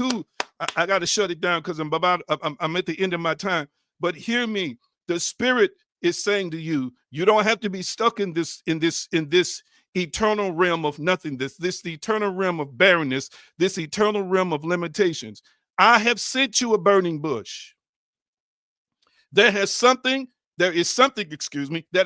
I got to shut it down because I'm at the end of my time. But hear me. The Spirit is saying to you, you don't have to be stuck in this eternal realm of nothingness, this eternal realm of barrenness, this eternal realm of limitations. I have sent you a burning bush. There is something, that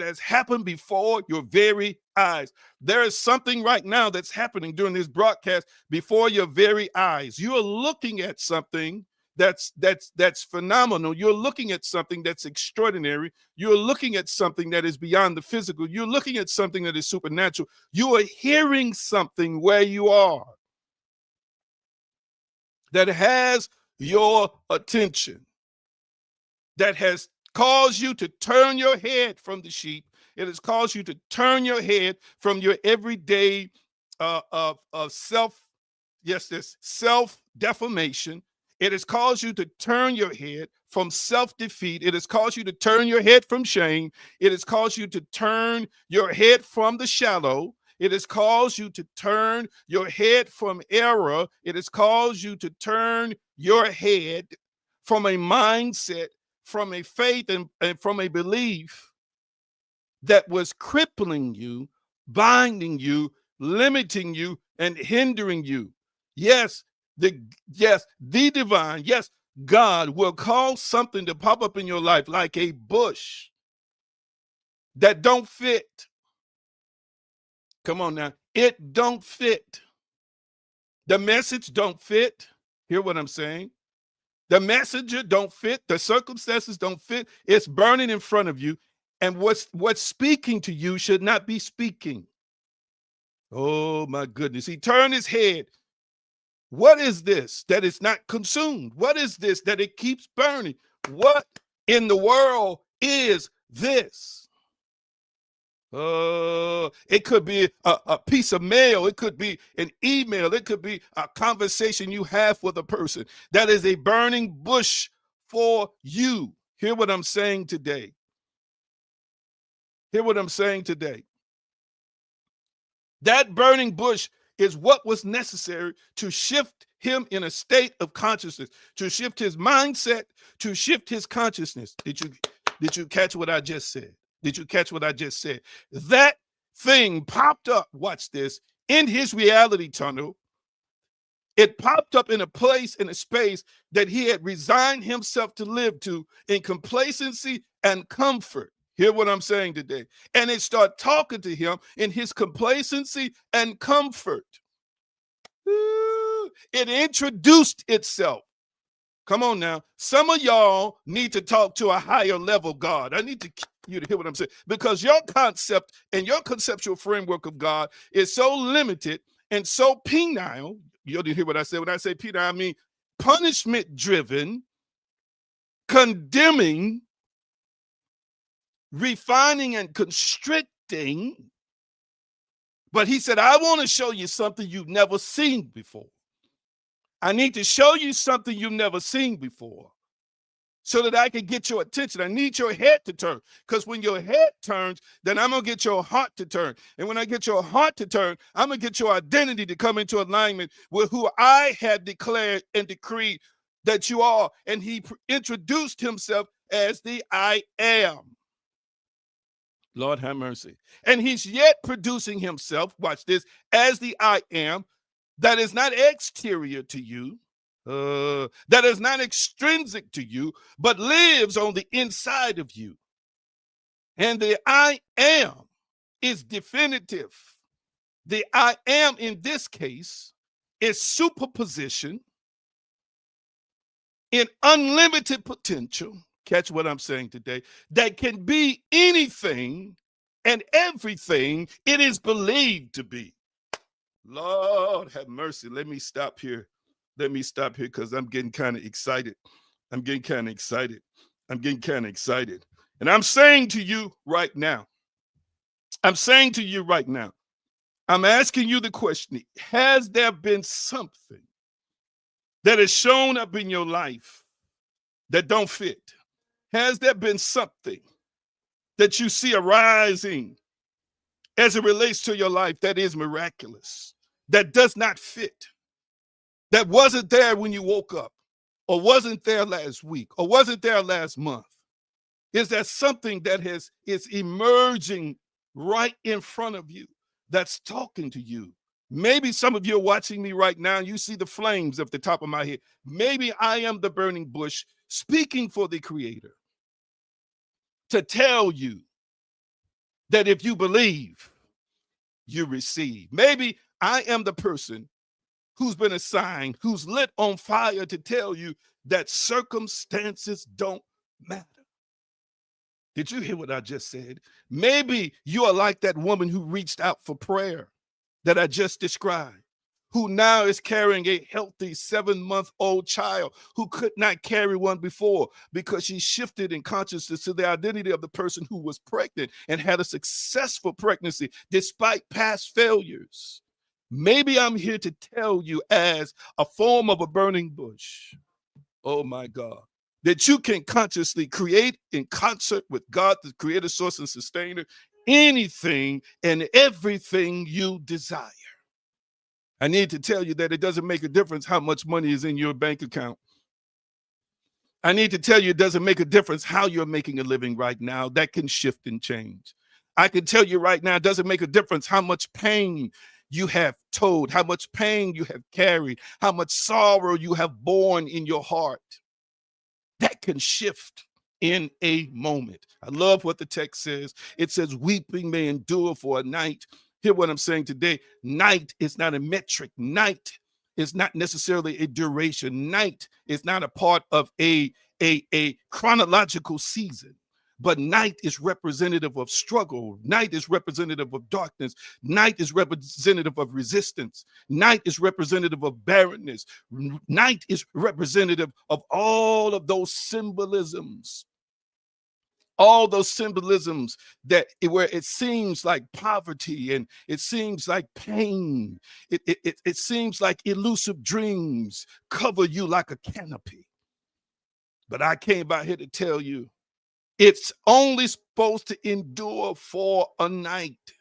has happened before your very eyes. There is something right now that's happening during this broadcast before your very eyes. You're looking at something that's phenomenal. You're looking at something that's extraordinary. You're looking at something that is beyond the physical. You're looking at something that is supernatural. You are hearing something where you are that has your attention, that has caused you to turn your head from the sheep. It has caused you to turn your head from your everyday of self-defamation. It has caused you to turn your head from self-defeat. It has caused you to turn your head from shame. It has caused you to turn your head from the shallow. It has caused you to turn your head from error. It has caused you to turn your head from a mindset, from a faith, and from a belief that was crippling you, binding you, limiting you, and hindering you. Yes, the divine, yes, God will cause something to pop up in your life like a bush that don't fit. Come on now. It don't fit. The message don't fit. Hear what I'm saying? The messenger don't fit. The circumstances don't fit. It's burning in front of you. And what's speaking to you should not be speaking. Oh, my goodness. He turned his head. What is this that is not consumed? What is this that it keeps burning? What in the world is this? It could be a piece of mail. It could be an email. It could be a conversation you have with a person. That is a burning bush for you. Hear what I'm saying today. Hear what I'm saying today. That burning bush is what was necessary to shift him in a state of consciousness, to shift his mindset, to shift his consciousness. Did you catch what I just said? Did you catch what I just said? That thing popped up, watch this, in his reality tunnel. It popped up in a place, in a space that he had resigned himself to live to in complacency and comfort. Hear what I'm saying today. And it started talking to him in his complacency and comfort. It introduced itself. Come on now. Some of y'all need to talk to a higher level God. I need you to hear what I'm saying. Because your concept and your conceptual framework of God is so limited and so penile. You didn't hear what I said. When I say penile, I mean punishment driven, condemning, refining, and constricting. But he said, I want to show you something you've never seen before. I need to show you something you've never seen before so that I can get your attention. I need your head to turn, because when your head turns, then I'm going to get your heart to turn. And when I get your heart to turn, I'm going to get your identity to come into alignment with who I had declared and decreed that you are. And he introduced himself as the I am. Lord have mercy. And he's yet producing himself, watch this, as the I am, that is not exterior to you, that is not extrinsic to you, but lives on the inside of you. And the I am is definitive. The I am in this case is superposition in unlimited potential. Catch what I'm saying today. That can be anything and everything it is believed to be. Lord have mercy. Let me stop here. Let me stop here because I'm getting kind of excited. I'm getting kind of excited. I'm getting kind of excited. And I'm saying to you right now, I'm saying to you right now, I'm asking you the question, has there been something that has shown up in your life that don't fit? Has there been something that you see arising as it relates to your life that is miraculous, that does not fit, that wasn't there when you woke up, or wasn't there last week, or wasn't there last month? Is there something that is emerging right in front of you that's talking to you? Maybe some of you are watching me right now and you see the flames at the top of my head. Maybe I am the burning bush speaking for the Creator to tell you that if you believe, you receive. Maybe I am the person who's been assigned, who's lit on fire to tell you that circumstances don't matter. Did you hear what I just said? Maybe you are like that woman who reached out for prayer that I just described, who now is carrying a healthy 7-month-old child who could not carry one before because she shifted in consciousness to the identity of the person who was pregnant and had a successful pregnancy despite past failures. Maybe I'm here to tell you as a form of a burning bush, oh my God, that you can consciously create in concert with God, the creator, source, and sustainer, anything and everything you desire. I need to tell you that it doesn't make a difference how much money is in your bank account. I need to tell you it doesn't make a difference how you're making a living right now. That can shift and change. I can tell you right now, it doesn't make a difference how much pain you have told, how much pain you have carried, how much sorrow you have borne in your heart. That can shift in a moment. I love what the text says. It says, weeping may endure for a night. Hear what I'm saying today. Night is not a metric. Night is not necessarily a duration. Night is not a part of a chronological season. But night is representative of struggle. Night is representative of darkness. Night is representative of resistance. Night is representative of barrenness. Night is representative of all of those symbolisms. All those symbolisms that where it seems like poverty and it seems like pain. It seems like elusive dreams cover you like a canopy. But I came by here to tell you, it's only supposed to endure for a night.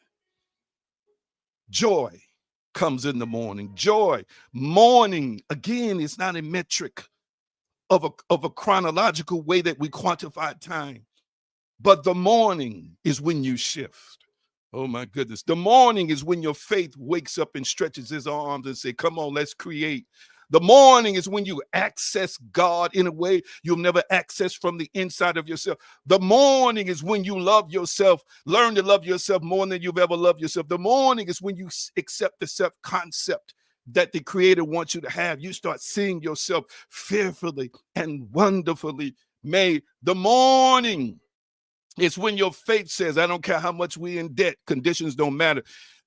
Joy comes in the morning. Joy, morning, again, is not a metric of a chronological way that we quantify time. But the morning is when you shift. Oh my goodness. The morning is when your faith wakes up and stretches his arms and say, come on, let's create. The morning is when you access God in a way you'll never access from the inside of yourself. The morning is when you love yourself, learn to love yourself more than you've ever loved yourself. The morning is when you accept the self-concept that the Creator wants you to have. You start seeing yourself fearfully and wonderfully made. The morning is when your faith says, I don't care how much we in debt, conditions don't matter.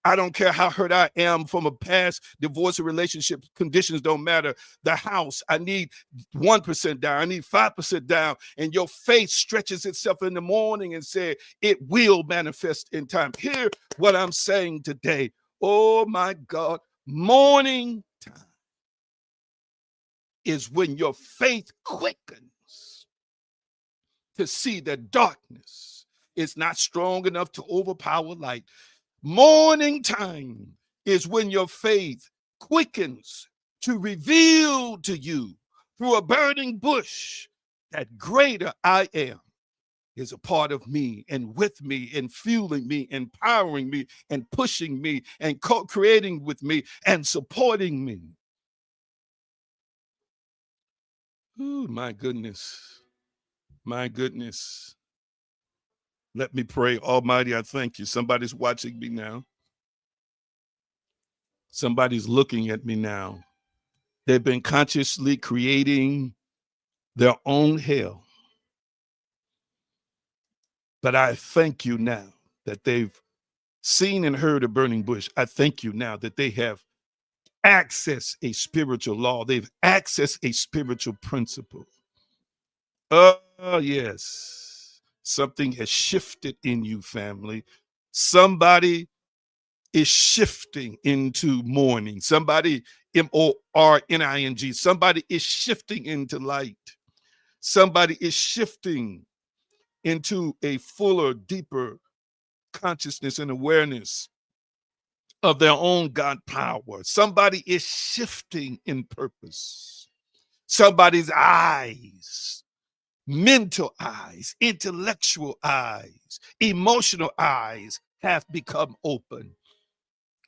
I don't care how hurt I am from a past divorce or relationship, conditions don't matter. The house, I need 1% down, I need 5% down. And your faith stretches itself in the morning and says, it will manifest in time. Hear what I'm saying today. Oh my God, morning time is when your faith quickens to see that darkness is not strong enough to overpower light. Morning time is when your faith quickens to reveal to you through a burning bush that greater I am. is a part of me and with me and fueling me, empowering me and pushing me and co-creating with me and supporting me. Ooh, my goodness. My goodness. Let me pray. Almighty, I thank you. Somebody's watching me now. Somebody's looking at me now. They've been consciously creating their own hell. But I thank you now that they've seen and heard a burning bush. I thank you now that they have accessed a spiritual law. They've accessed a spiritual principle. Oh, yes. Something has shifted in you, family. Somebody is shifting into morning. Somebody, MORNING, somebody is shifting into light. Somebody is shifting into a fuller, deeper consciousness and awareness of their own God power. Somebody is shifting in purpose. Somebody's eyes, mental eyes, intellectual eyes, emotional eyes have become open.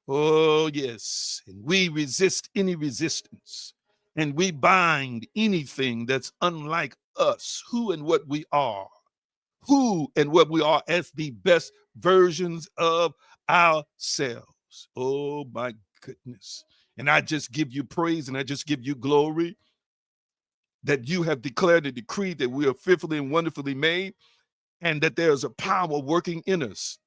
Oh, yes. And we resist any resistance, and we bind anything that's unlike us, who and what we are, who and what we are as the best versions of ourselves. Oh, my goodness. And I just give you praise and I just give you glory that you have declared a decree that we are fearfully and wonderfully made, and that there is a power working in us.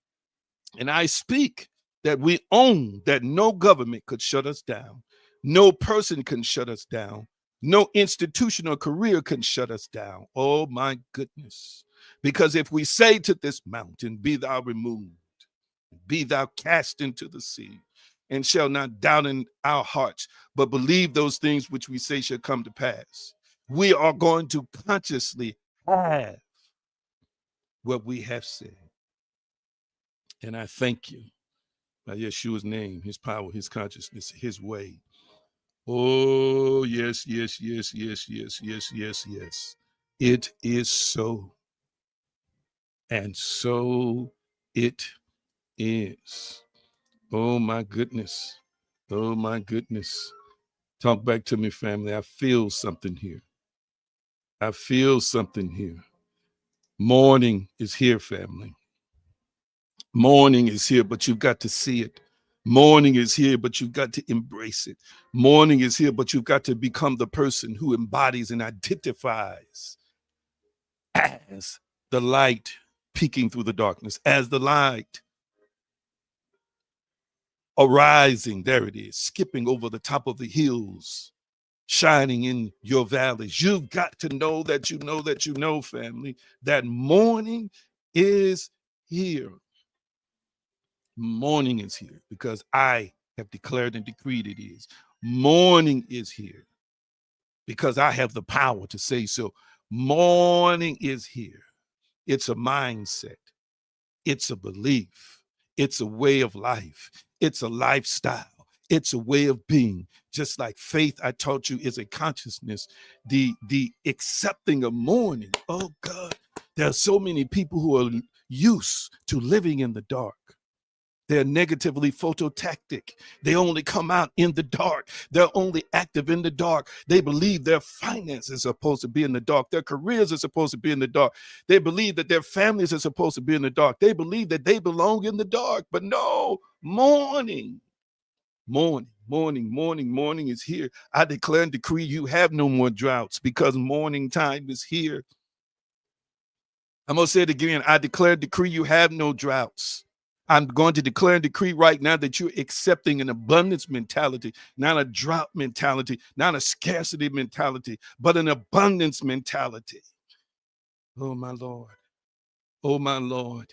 And I speak that we own that no government could shut us down. No person can shut us down. No institution or career can shut us down. Oh, my goodness. Because if we say to this mountain, be thou removed, be thou cast into the sea, and shall not doubt in our hearts, but believe those things which we say shall come to pass, we are going to consciously have what we have said. And I thank you by Yeshua's name, his power, his consciousness, his way. Oh, yes, yes, yes, yes, yes, yes, yes, yes. It is so. And so it is. Oh, my goodness. Oh, my goodness. Talk back to me, family. I feel something here. I feel something here. Morning is here, family. Morning is here, but you've got to see it. Morning is here, but you've got to embrace it. Morning is here, but you've got to become the person who embodies and identifies as the light peeking through the darkness, as the light arising. There it is, skipping over the top of the hills, shining in your valleys. You've got to know that you know that you know, family, that morning is here. Morning is here because I have declared and decreed it is. Morning is here because I have the power to say so. Morning is here. It's a mindset. It's a belief. It's a way of life. It's a lifestyle. It's a way of being. Just like faith, I taught you, is a consciousness. The accepting of morning. Oh God, there are so many people who are used to living in the dark. They're negatively phototactic. They only come out in the dark. They're only active in the dark. They believe their finances are supposed to be in the dark. Their careers are supposed to be in the dark. They believe that their families are supposed to be in the dark. They believe that they belong in the dark. But no, morning, morning, morning, morning, morning is here. I declare and decree you have no more droughts because morning time is here. I'm going to say it again. I declare and decree you have no droughts. I'm going to declare and decree right now that you're accepting an abundance mentality, not a drought mentality, not a scarcity mentality, but an abundance mentality. Oh, my Lord. Oh, my Lord.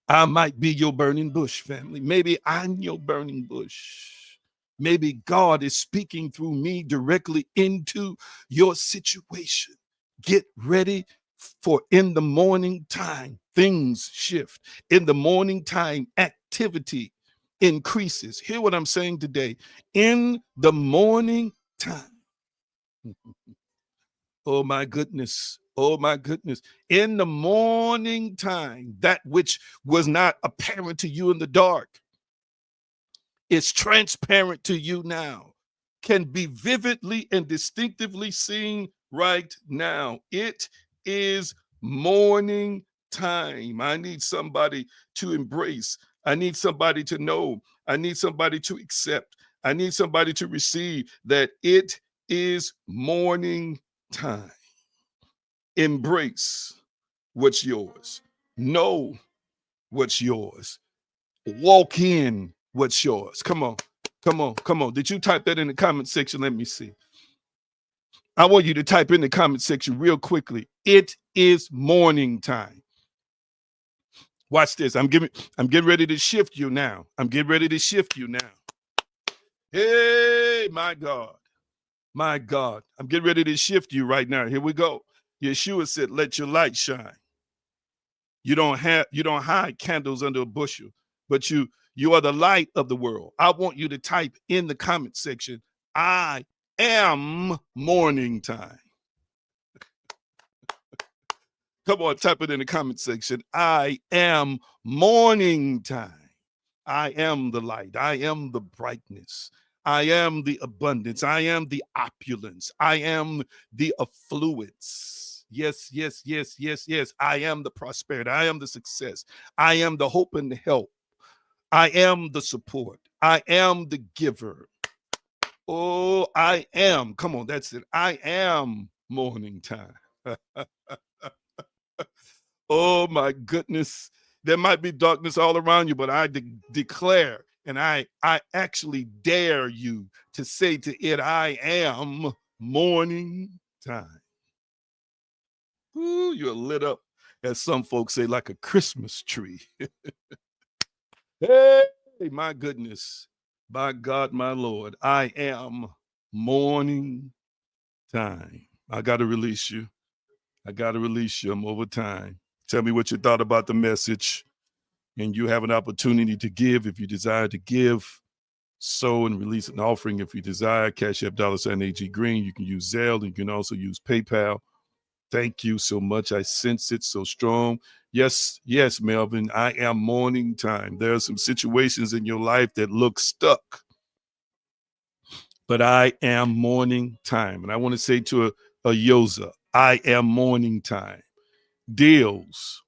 I might be your burning bush, family. Maybe I'm your burning bush. Maybe God is speaking through me directly into your situation. Get ready for in the morning time, things shift. In the morning time, activity increases. Hear what I'm saying today. In the morning time, Oh my goodness. Oh my goodness. In the morning time, that which was not apparent to you in the dark is transparent to you now, can be vividly and distinctively seen right now. It is morning time. I need somebody to embrace. I need somebody to know. I need somebody to accept. I need somebody to receive that it is morning time. Embrace what's yours. Know what's yours. Walk in what's yours. Come on. Come on. Come on. Did you type that in the comment section? Let me see. I want you to type in the comment section real quickly. It is morning time. Watch this. I'm getting ready to shift you now. I'm getting ready to shift you now. Hey, my God. My God. I'm getting ready to shift you right now. Here we go. Yeshua said, let your light shine. You don't hide candles under a bushel, but you are the light of the world. I want you to type in the comment section, I am morning time. Come on, type it in the comment section. I am morning time. I am the light. I am the brightness. I am the abundance. I am the opulence. I am the affluence. Yes, yes, yes, yes, yes. I am the prosperity. I am the success. I am the hope and the help. I am the support. I am the giver. Oh, I am. Come on, that's it. I am morning time. Oh my goodness. There might be darkness all around you, but I declare and I actually dare you to say to it, I am morning time. Ooh, you're lit up, as some folks say, like a Christmas tree. Hey, my goodness. My God, my Lord, I am morning time. I got to release you. I got to release you. I'm over time. Tell me what you thought about the message. And you have an opportunity to give if you desire to give, sow and release an offering if you desire. Cash App $AG Green. You can use Zelle and you can also use PayPal. Thank you so much. I sense it so strong. Yes, yes, Melvin, I am morning time. There are some situations in your life that look stuck, but I am morning time. And I want to say to a Yoza, I am morning time. Deals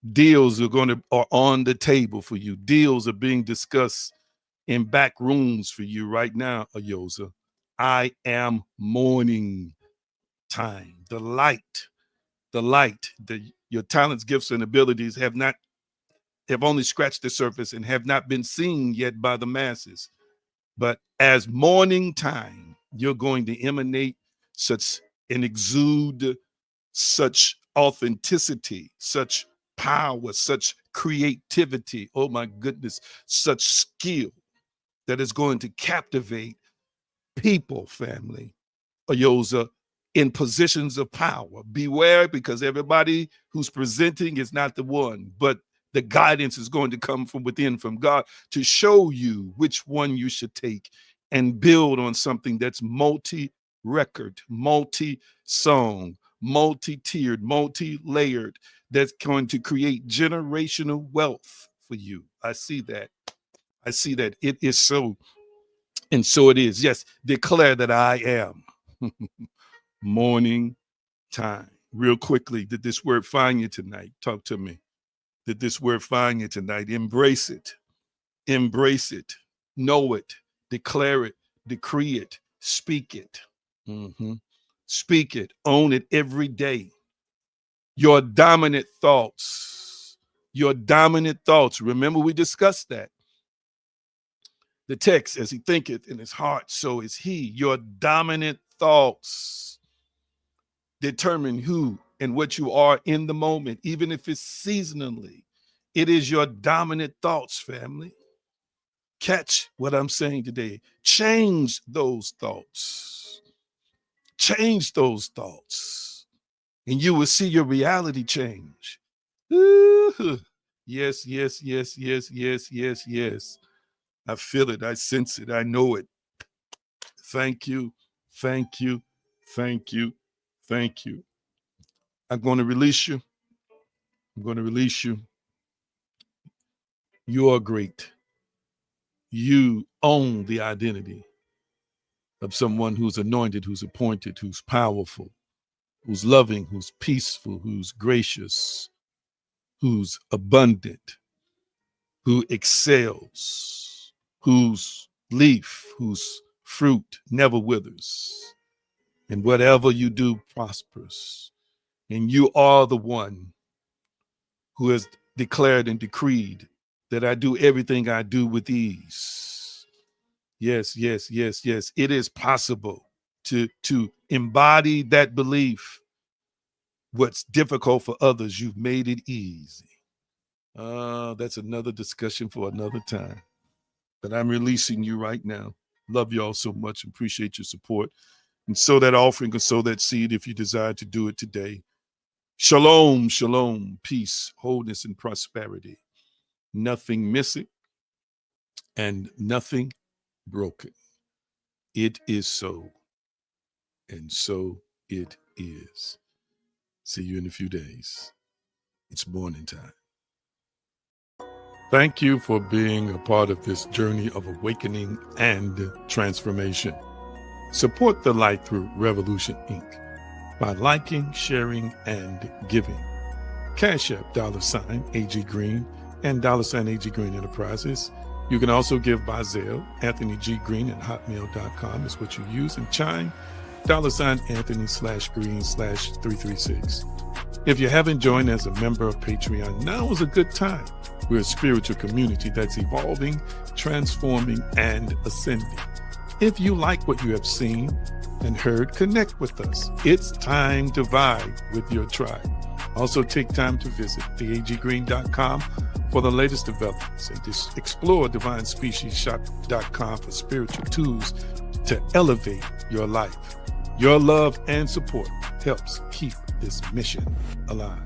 are on the table for you. Deals are being discussed in back rooms for you right now, Ayoza. I am morning time. The light, your talents, gifts, and abilities have only scratched the surface and have not been seen yet by the masses. But as morning time, you're going to emanate such and exude such authenticity, such power, such creativity. Oh my goodness, such skill that is going to captivate people, family, Ayoza, in positions of power. Beware, because everybody who's presenting is not the one, but the guidance is going to come from within, from God, to show you which one you should take and build on something that's multi-record, multi-song, multi-tiered, multi-layered, that's going to create generational wealth for you. I see that. I see that. It is so, and so it is. Yes, declare that I am morning time. Real quickly, did this word find you tonight? Talk to me. Did this word find you tonight? Embrace it. Embrace it. Know it. Declare it. Decree it. Speak it. Mhm. Speak it. Own it every day. Your dominant thoughts. Your dominant thoughts. Remember, we discussed that. The text, as he thinketh in his heart, so is he. Your dominant thoughts determine who and what you are in the moment, even if it's seasonally. It is your dominant thoughts, family. Catch what I'm saying today. Change those thoughts. Change those thoughts, and you will see your reality change. Ooh. Yes, yes, yes, yes, yes, yes, yes. I feel it. I sense it. I know it. Thank you. Thank you. Thank you. Thank you. I'm going to release you. I'm going to release you. You are great. You own the identity of someone who's anointed, who's appointed, who's powerful, who's loving, who's peaceful, who's gracious, who's abundant, who excels, whose leaf, whose fruit never withers, and whatever you do prospers. And you are the one who has declared and decreed that I do everything I do with ease. Yes, yes, yes, yes. It is possible to embody that belief. What's difficult for others, you've made it easy. That's another discussion for another time. But I'm releasing you right now. Love y'all so much. Appreciate your support. And sow that offering or sow that seed if you desire to do it today. Shalom, shalom, peace, wholeness, and prosperity. Nothing missing and nothing broken. It is so, and so it is. See you in a few days. It's morning time. Thank you for being a part of this journey of awakening and transformation. Support the Light Through Revolution, Inc. by liking, sharing, and giving. Cash App $AG Green and $AG Green Enterprises. You can also give by Zelle. Anthony G. Green at hotmail.com is what you use. And Chime $Anthony/Green/336. If you haven't joined as a member of Patreon, now is a good time. We're a spiritual community that's evolving, transforming, and ascending. If you like what you have seen and heard, connect with us. It's time to vibe with your tribe. Also take time to visit theaggreen.com for the latest developments and explore divinespeciesshop.com for spiritual tools to elevate your life. Your love and support helps keep this mission alive.